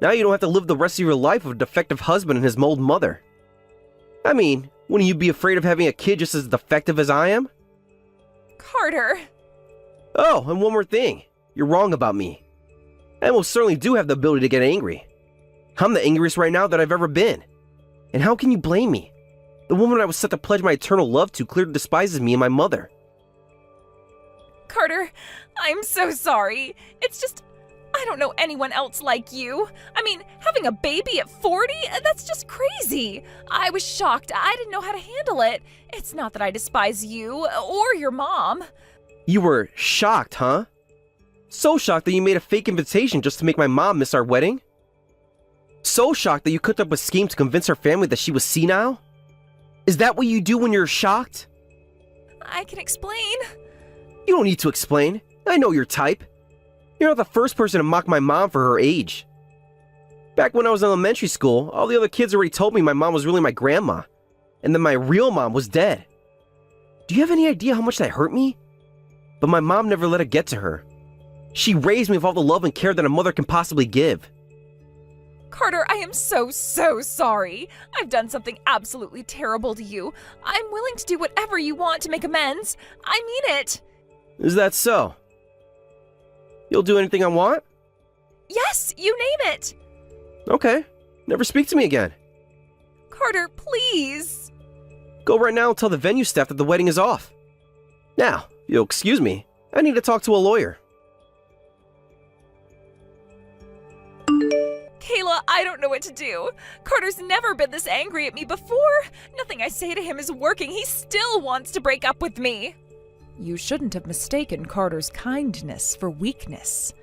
Now you don't have to live the rest of your life with a defective husband and his mold mother. I mean, wouldn't you be afraid of having a kid just as defective as I am? Carter. Oh, and one more thing. You're wrong about me. I most certainly do have the ability to get angry. I'm the angriest right now that I've ever been. And how can you blame me? The woman I was set to pledge my eternal love to clearly despises me and my mother. Carter, I'm so sorry. It's just, I don't know anyone else like you. I mean, having a baby at 40? That's just crazy. I was shocked. I didn't know how to handle it. It's not that I despise you or your mom. You were shocked, huh? So shocked that you made a fake invitation just to make my mom miss our wedding? So shocked that you cooked up a scheme to convince her family that she was senile? Is that what you do when you're shocked? I can explain. You don't need to explain. I know your type. You're not the first person to mock my mom for her age. Back when I was in elementary school, all the other kids already told me my mom was really my grandma, and that my real mom was dead. Do you have any idea how much that hurt me? But my mom never let it get to her. She raised me with all the love and care that a mother can possibly give. Carter, I am so sorry. I've done something absolutely terrible to you. I'm willing to do whatever you want to make amends. I mean it. Is that so? You'll do anything I want? Yes, you name it. Okay. Never speak to me again. Carter, please. Go right now and tell the venue staff that the wedding is off. Now, if you'll excuse me, I need to talk to a lawyer. Kayla, I don't know what to do. Carter's never been this angry at me before. Nothing I say to him is working. He still wants to break up with me. You shouldn't have mistaken Carter's kindness for weakness.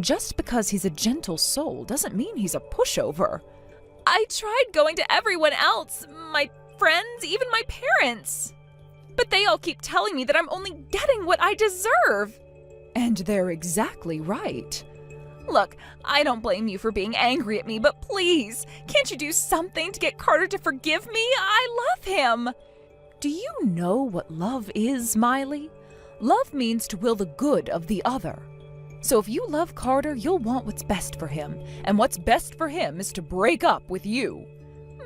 Just because he's a gentle soul doesn't mean he's a pushover. I tried going to everyone else, my friends, even my parents. But they all keep telling me that I'm only getting what I deserve. And they're exactly right. Look, I don't blame you for being angry at me, but please, can't you do something to get Carter to forgive me? I love him. Do you know what love is, Miley? Love means to will the good of the other. So if you love Carter, you'll want what's best for him. And what's best for him is to break up with you.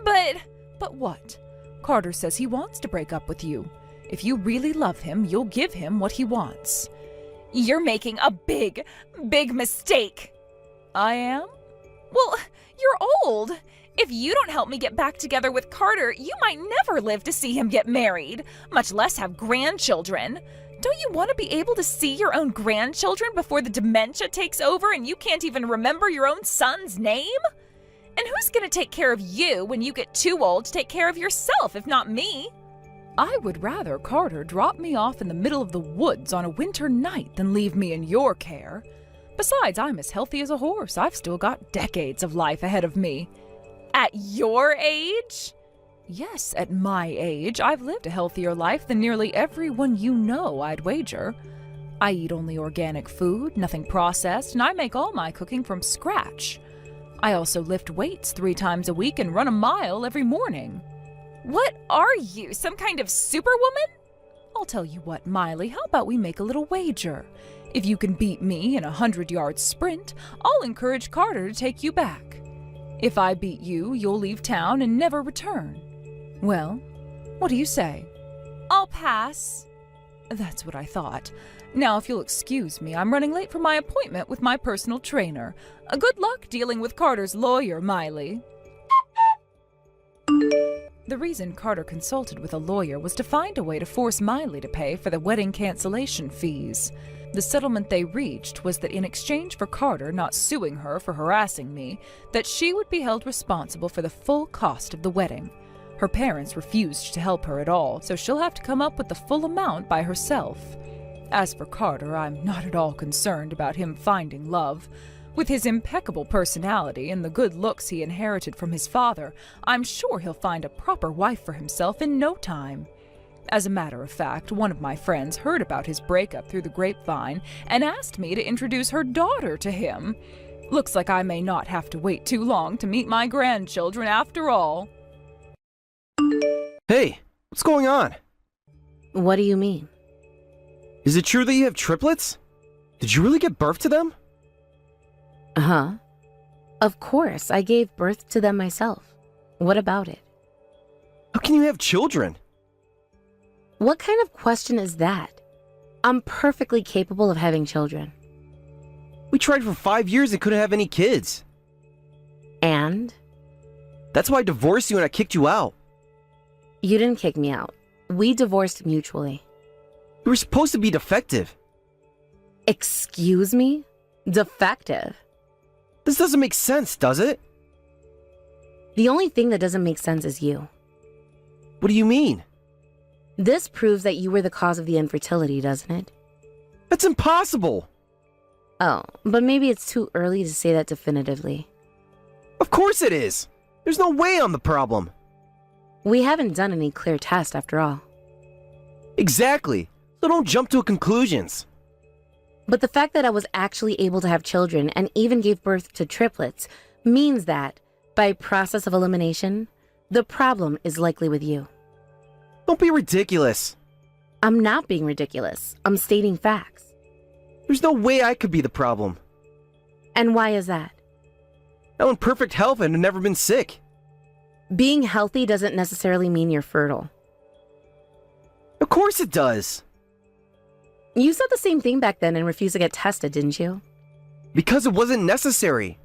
But what? Carter says he wants to break up with you. If you really love him, you'll give him what he wants. You're making a big mistake. I am? Well, you're old. If you don't help me get back together with Carter, you might never live to see him get married, much less have grandchildren. Don't you want to be able to see your own grandchildren before the dementia takes over and you can't even remember your own son's name? And who's going to take care of you when you get too old to take care of yourself, if not me? I would rather Carter drop me off in the middle of the woods on a winter night than leave me in your care. Besides, I'm as healthy as a horse. I've still got decades of life ahead of me. At your age? Yes, at my age, I've lived a healthier life than nearly everyone you know, I'd wager. I eat only organic food, nothing processed, and I make all my cooking from scratch. I also lift weights 3 times a week and run a mile every morning. What are you, some kind of superwoman? I'll tell you what, Miley, how about we make a little wager? If you can beat me in a 100-yard sprint, I'll encourage Carter to take you back. If I beat you, you'll leave town and never return. Well, what do you say? I'll pass. That's what I thought. Now, if you'll excuse me, I'm running late for my appointment with my personal trainer. Good luck dealing with Carter's lawyer, Miley. The reason Carter consulted with a lawyer was to find a way to force Miley to pay for the wedding cancellation fees. The settlement they reached was that in exchange for Carter not suing her for harassing me, that she would be held responsible for the full cost of the wedding. Her parents refused to help her at all, so she'll have to come up with the full amount by herself. As for Carter, I'm not at all concerned about him finding love. With his impeccable personality and the good looks he inherited from his father, I'm sure he'll find a proper wife for himself in no time. As a matter of fact, one of my friends heard about his breakup through the grapevine and asked me to introduce her daughter to him. Looks like I may not have to wait too long to meet my grandchildren after all. Hey, what's going on? What do you mean? Is it true that you have triplets? Did you really give birth to them? Huh? Of course, I gave birth to them myself. What about it? How can you have children? What kind of question is that? I'm perfectly capable of having children. We tried for 5 years and couldn't have any kids. And? That's why I divorced you and I kicked you out. You didn't kick me out. We divorced mutually. You were supposed to be defective. Excuse me? Defective? This doesn't make sense, does it? The only thing that doesn't make sense is you. What do you mean? This proves that you were the cause of the infertility, doesn't it? That's impossible. Oh, but maybe it's too early to say that definitively. Of course it is! There's no way I'm the problem! We haven't done any clear test after all. Exactly! So don't jump to conclusions. But the fact that I was actually able to have children and even gave birth to triplets means that, by process of elimination, the problem is likely with you. Don't be ridiculous. I'm not being ridiculous. I'm stating facts. There's no way I could be the problem. And why is that? I'm in perfect health and have never been sick. Being healthy doesn't necessarily mean you're fertile. Of course it does. You said the same thing back then and refused to get tested, didn't you? Because it wasn't necessary.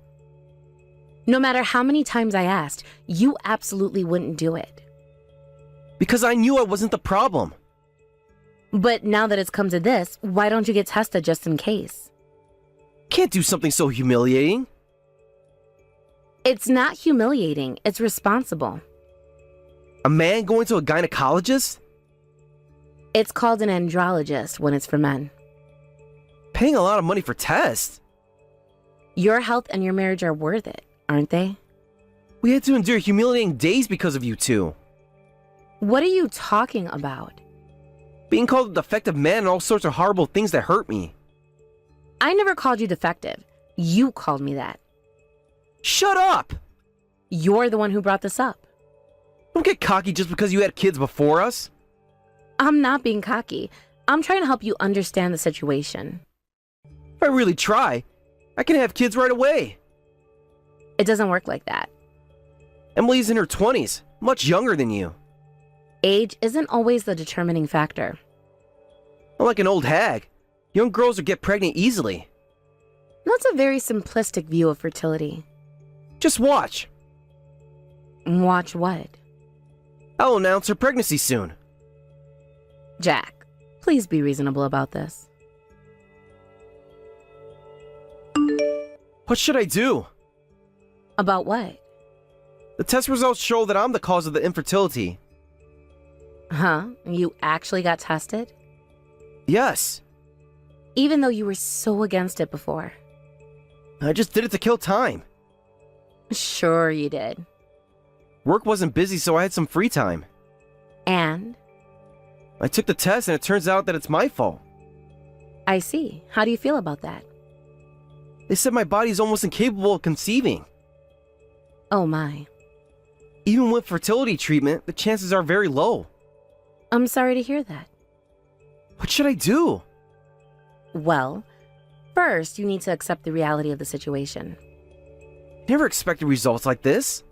No matter how many times I asked, you absolutely wouldn't do it. Because I knew I wasn't the problem. But now that it's come to this, why don't you get tested just in case? Can't do something so humiliating. It's not humiliating, it's responsible. A man going to a gynecologist? It's called an andrologist when it's for men. Paying a lot of money for tests. Your health and your marriage are worth it, aren't they? We had to endure humiliating days because of you two. What are you talking about? Being called a defective man and all sorts of horrible things that hurt me. I never called you defective. You called me that. Shut up! You're the one who brought this up. Don't get cocky just because you had kids before us. I'm not being cocky. I'm trying to help you understand the situation. If I really try, I can have kids right away. It doesn't work like that. Emily's in her 20s, much younger than you. Age isn't always the determining factor. I'm like an old hag. Young girls will get pregnant easily. That's a very simplistic view of fertility. Just watch. Watch what? I'll announce her pregnancy soon. Jack, please be reasonable about this. What should I do? About what? The test results show that I'm the cause of the infertility. Huh? You actually got tested? Yes. Even though you were so against it before. I just did it to kill time. Sure you did. Work wasn't busy, so I had some free time. And? I took the test and it turns out that it's my fault. I see. How do you feel about that? They said my body's almost incapable of conceiving. Oh my. Even with fertility treatment, the chances are very low. I'm sorry to hear that. What should I do? Well, first you need to accept the reality of the situation. Never expected results like this.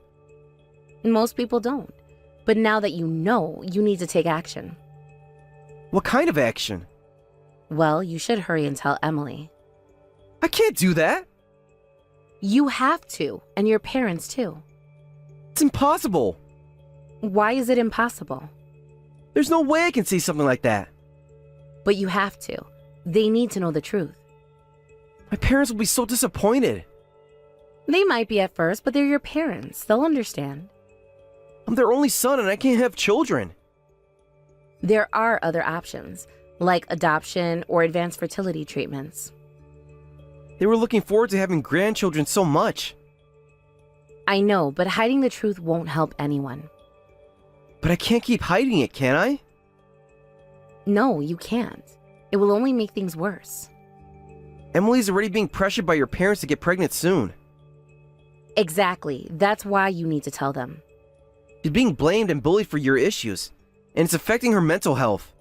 Most people don't. But now that you know, you need to take action. What kind of action? Well, you should hurry and tell Emily. I can't do that. You have to, and your parents too. It's impossible. Why is it impossible? There's no way I can say something like that. But you have to. They need to know the truth. My parents will be so disappointed. They might be at first, but they're your parents. They'll understand. I'm their only son and I can't have children. There are other options, like adoption or advanced fertility treatments. They were looking forward to having grandchildren so much. I know, but hiding the truth won't help anyone. But I can't keep hiding it, can I? No, you can't. It will only make things worse. Emily's already being pressured by your parents to get pregnant soon. Exactly. That's why you need to tell them. She's being blamed and bullied for your issues, and it's affecting her mental health.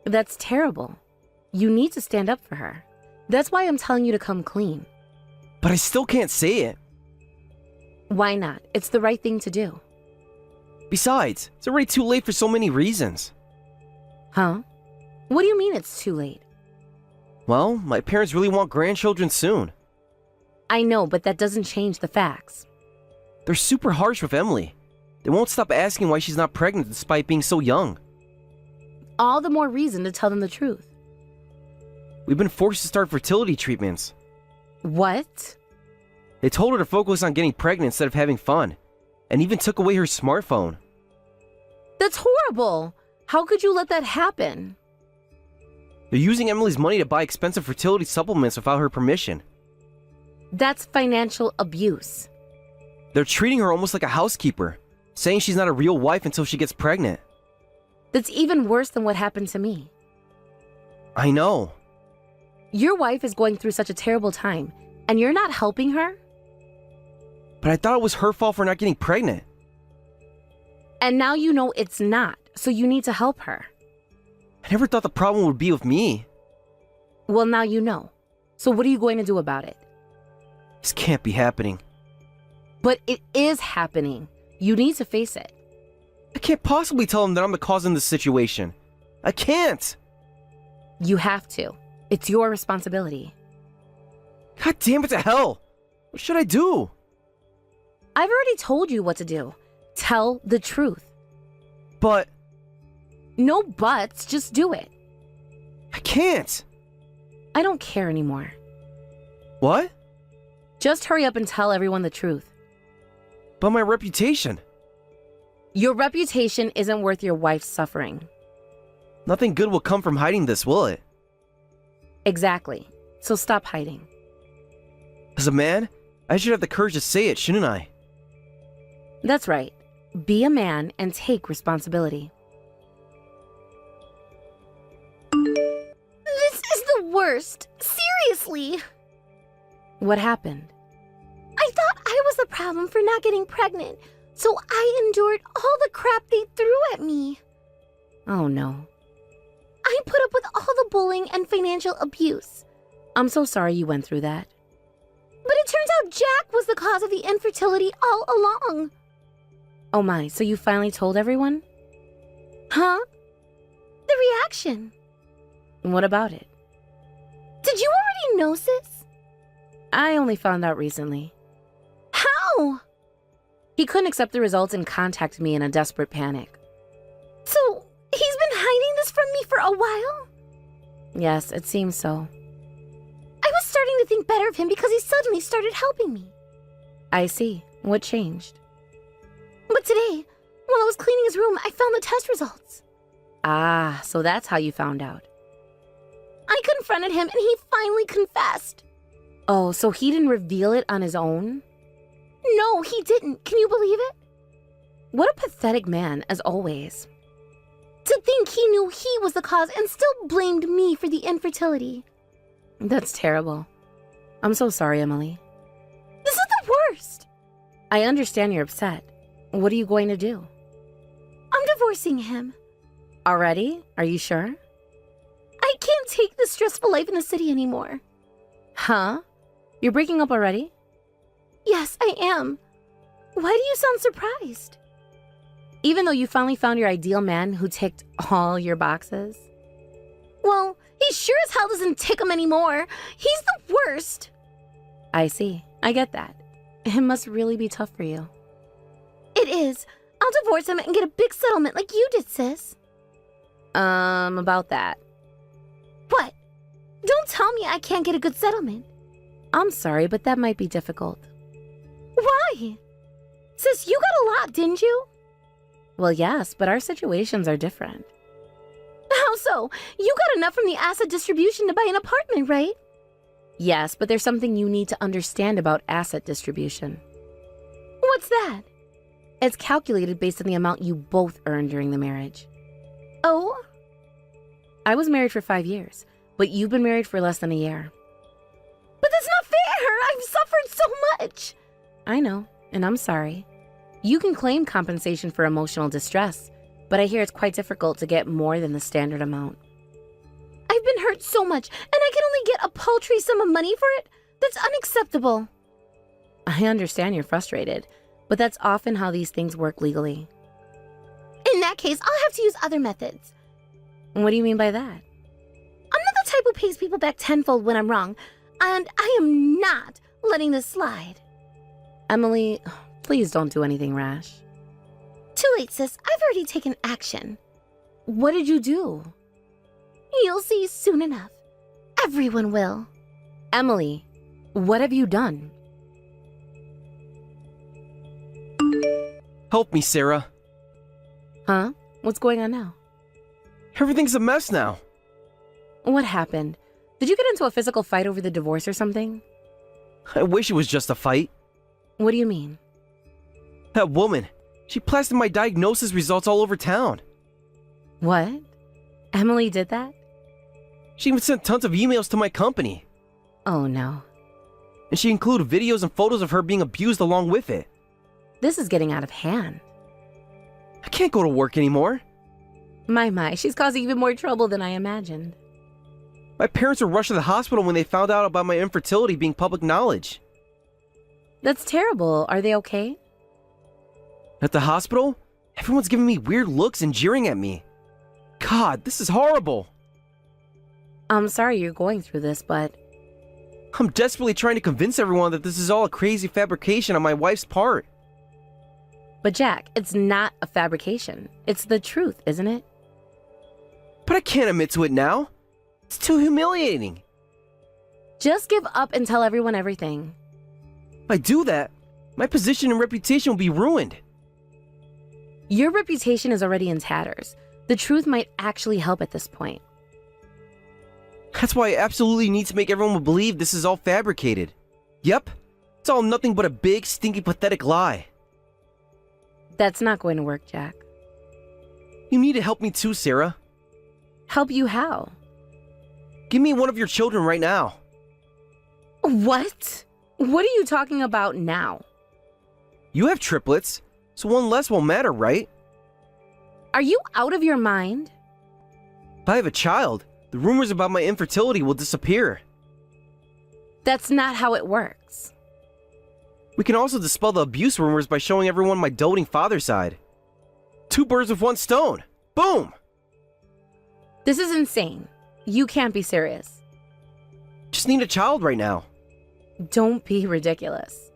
That's terrible. You need to stand up for her. That's why I'm telling you to come clean. But I still can't say it. Why not? It's the right thing to do. Besides, it's already too late for so many reasons. Huh? What do you mean it's too late? Well, my parents really want grandchildren soon. I know, but that doesn't change the facts. They're super harsh with Emily. They won't stop asking why she's not pregnant despite being so young. All the more reason to tell them the truth. We've been forced to start fertility treatments. What? They told her to focus on getting pregnant instead of having fun, and even took away her smartphone. That's horrible! How could you let that happen? They're using Emily's money to buy expensive fertility supplements without her permission. That's financial abuse. They're treating her almost like a housekeeper, saying she's not a real wife until she gets pregnant. That's even worse than what happened to me. I know. Your wife is going through such a terrible time, and you're not helping her? But I thought it was her fault for not getting pregnant. And now you know it's not, so you need to help her. I never thought the problem would be with me. Well, now you know. So what are you going to do about it? This can't be happening. But it is happening. You need to face it. I can't possibly tell him that I'm the cause in this situation. I can't! You have to. It's your responsibility. God damn it to hell! What should I do? I've already told you what to do. Tell the truth. But No buts, just do it. I can't! I don't care anymore. What? Just hurry up and tell everyone the truth. But my reputation. Your reputation isn't worth your wife's suffering. Nothing good will come from hiding this, will it? Exactly. So stop hiding. As a man, I should have the courage to say it, shouldn't I? That's right. Be a man and take responsibility. This is the worst. Seriously. What happened? I thought I was the problem for not getting pregnant, so I endured all the crap they threw at me. Oh no. I put up with all the bullying and financial abuse. I'm so sorry you went through that. But it turns out Jack was the cause of the infertility all along. Oh my, so you finally told everyone? Huh? The reaction. What about it? Did you already know, sis? I only found out recently. How? He couldn't accept the results and contacted me in a desperate panic. So, he's been hiding this from me for a while? Yes, it seems so. I was starting to think better of him because he suddenly started helping me. I see. What changed? But today, while I was cleaning his room, I found the test results. Ah, so that's how you found out. I confronted him and he finally confessed. Oh, so he didn't reveal it on his own? No, he didn't. Can you believe it? What a pathetic man, as always. To think he knew he was the cause and still blamed me for the infertility. That's terrible. I'm so sorry, Emily. This is the worst. I understand you're upset. What are you going to do? I'm divorcing him. Already? Are you sure? I can't take this stressful life in the city anymore. Huh? You're breaking up already? Yes, I am. Why do you sound surprised? Even though you finally found your ideal man who ticked all your boxes? Well, he sure as hell doesn't tick him anymore. He's the worst. I see. I get that. It must really be tough for you. It is. I'll divorce him and get a big settlement like you did, sis. About that. What? Don't tell me I can't get a good settlement. I'm sorry, but that might be difficult. Why? Sis, you got a lot, didn't you? Well, yes, but our situations are different. How so? You got enough from the asset distribution to buy an apartment, right? Yes, but there's something you need to understand about asset distribution. What's that? It's calculated based on the amount you both earned during the marriage. Oh? I was married for 5 years, but you've been married for less than a year. But that's not fair! I've suffered so much! I know, and I'm sorry. You can claim compensation for emotional distress, but I hear it's quite difficult to get more than the standard amount. I've been hurt so much, and I can only get a paltry sum of money for it? That's unacceptable. I understand you're frustrated, but that's often how these things work legally. In that case, I'll have to use other methods. What do you mean by that? I'm not the type who pays people back tenfold when I'm wrong, and I am not letting this slide. Emily, please don't do anything rash. Too late, sis. I've already taken action. What did you do? You'll see soon enough. Everyone will. Emily, what have you done? Help me, Sarah. Huh? What's going on now? Everything's a mess now. What happened? Did you get into a physical fight over the divorce or something? I wish it was just a fight. What do you mean? That woman, she plastered my diagnosis results all over town. What? Emily did that? She even sent tons of emails to my company. Oh no. And she included videos and photos of her being abused along with it. This is getting out of hand. I can't go to work anymore. My, she's causing even more trouble than I imagined. My parents were rushed to the hospital when they found out about my infertility being public knowledge. That's terrible. Are they okay? At the hospital, everyone's giving me weird looks and jeering at me. God, this is horrible. I'm sorry you're going through this, but I'm desperately trying to convince everyone that this is all a crazy fabrication on my wife's part. Jack, it's not a fabrication. It's the truth, isn't it? But I can't admit to it now. It's too humiliating. Just give up and tell everyone everything. If I do that, my position and reputation will be ruined. Your reputation is already in tatters. The truth might actually help at this point. That's why I absolutely need to make everyone believe this is all fabricated. Yep, it's all nothing but a big, stinky, pathetic lie. That's not going to work, Jack. You need to help me too, Sarah. Help you how? Give me one of your children right now. What? What are you talking about now? You have triplets, so one less won't matter, right? Are you out of your mind? If I have a child, the rumors about my infertility will disappear. That's not how it works. We can also dispel the abuse rumors by showing everyone my doting father's side. 2 birds with 1 stone. Boom! This is insane. You can't be serious. Just need a child right now. Don't be ridiculous.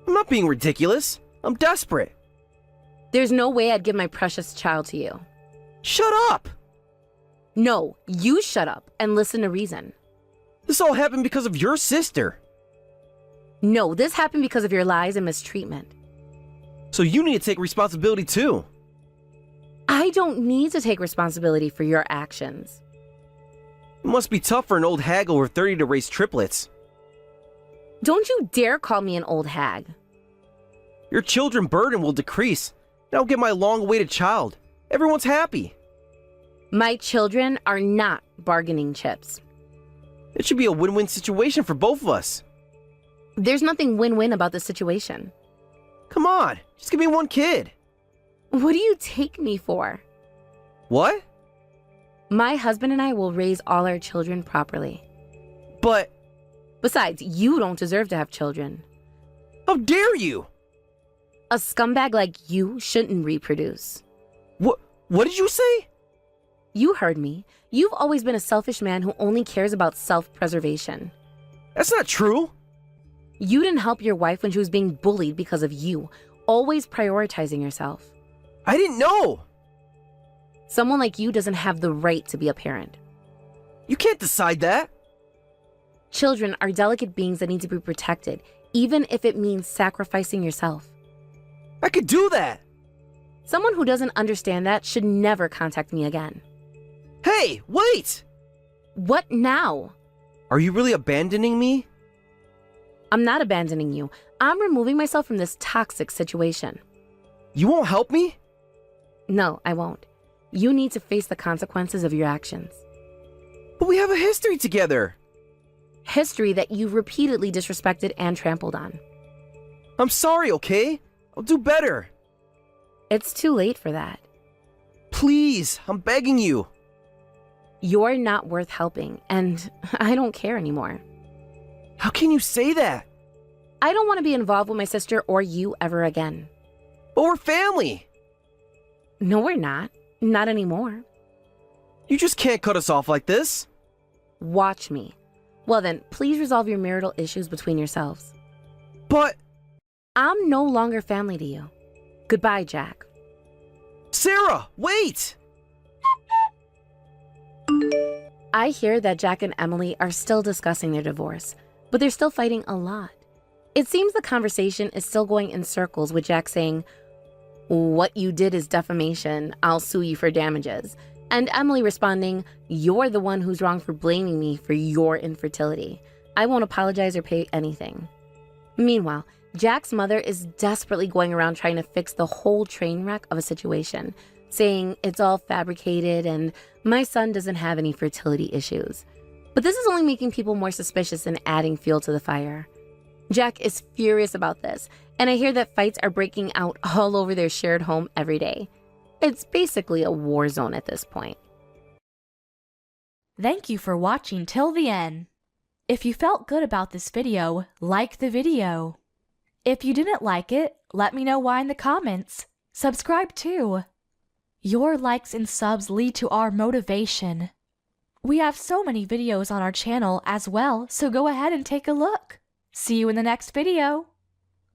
I'm not being ridiculous. I'm desperate. There's no way I'd give my precious child to you. Shut up! No, you shut up and listen to reason. This all happened because of your sister. No, this happened because of your lies and mistreatment. So you need to take responsibility too. I don't need to take responsibility for your actions. It must be tough for an old hag over 30 to raise triplets. Don't you dare call me an old hag. Your children burden will decrease, and I'll get my long-awaited child. Everyone's happy. My children are not bargaining chips. It should be a win-win situation for both of us. There's nothing win-win about this situation. Come on, just give me one kid. What do you take me for? What? My husband and I will raise all our children properly. But Besides, you don't deserve to have children. how dare you? A scumbag like you shouldn't reproduce. What did you say? You heard me. You've always been a selfish man who only cares about self-preservation. That's not true. You didn't help your wife when she was being bullied because of you, always prioritizing yourself. I didn't know. Someone like you doesn't have the right to be a parent. You can't decide that. Children are delicate beings that need to be protected, even if it means sacrificing yourself. I could do that. Someone who doesn't understand that should never contact me again. Hey, wait! What now? Are you really abandoning me? I'm not abandoning you. I'm removing myself from this toxic situation. You won't help me? No, I won't. You need to face the consequences of your actions. But we have a history together. History that you've repeatedly disrespected and trampled on. I'm sorry, okay? I'll do better. It's too late for that. Please, I'm begging you. You're not worth helping, and I don't care anymore. How can you say that? I don't want to be involved with my sister or you ever again. But we're family. No, we're not. Not anymore. You just can't cut us off like this. Watch me. Well then, please resolve your marital issues between yourselves. But I'm no longer family to you. Goodbye, Jack. Sarah, wait! I hear that Jack and Emily are still discussing their divorce, but they're still fighting a lot. It seems the conversation is still going in circles, with Jack saying, "What you did is defamation. I'll sue you for damages." And Emily responding, "You're the one who's wrong for blaming me for your infertility. I won't apologize or pay anything." Meanwhile, Jack's mother is desperately going around trying to fix the whole train wreck of a situation, saying it's all fabricated and my son doesn't have any fertility issues. But this is only making people more suspicious and adding fuel to the fire. Jack is furious about this, and I hear that fights are breaking out all over their shared home every day. It's basically a war zone at this point. Thank you for watching till the end. If you felt good about this video, like the video. If you didn't like it, let me know why in the comments. Subscribe too. Your likes and subs lead to our motivation. We have so many videos on our channel as well, so go ahead and take a look. See you in the next video.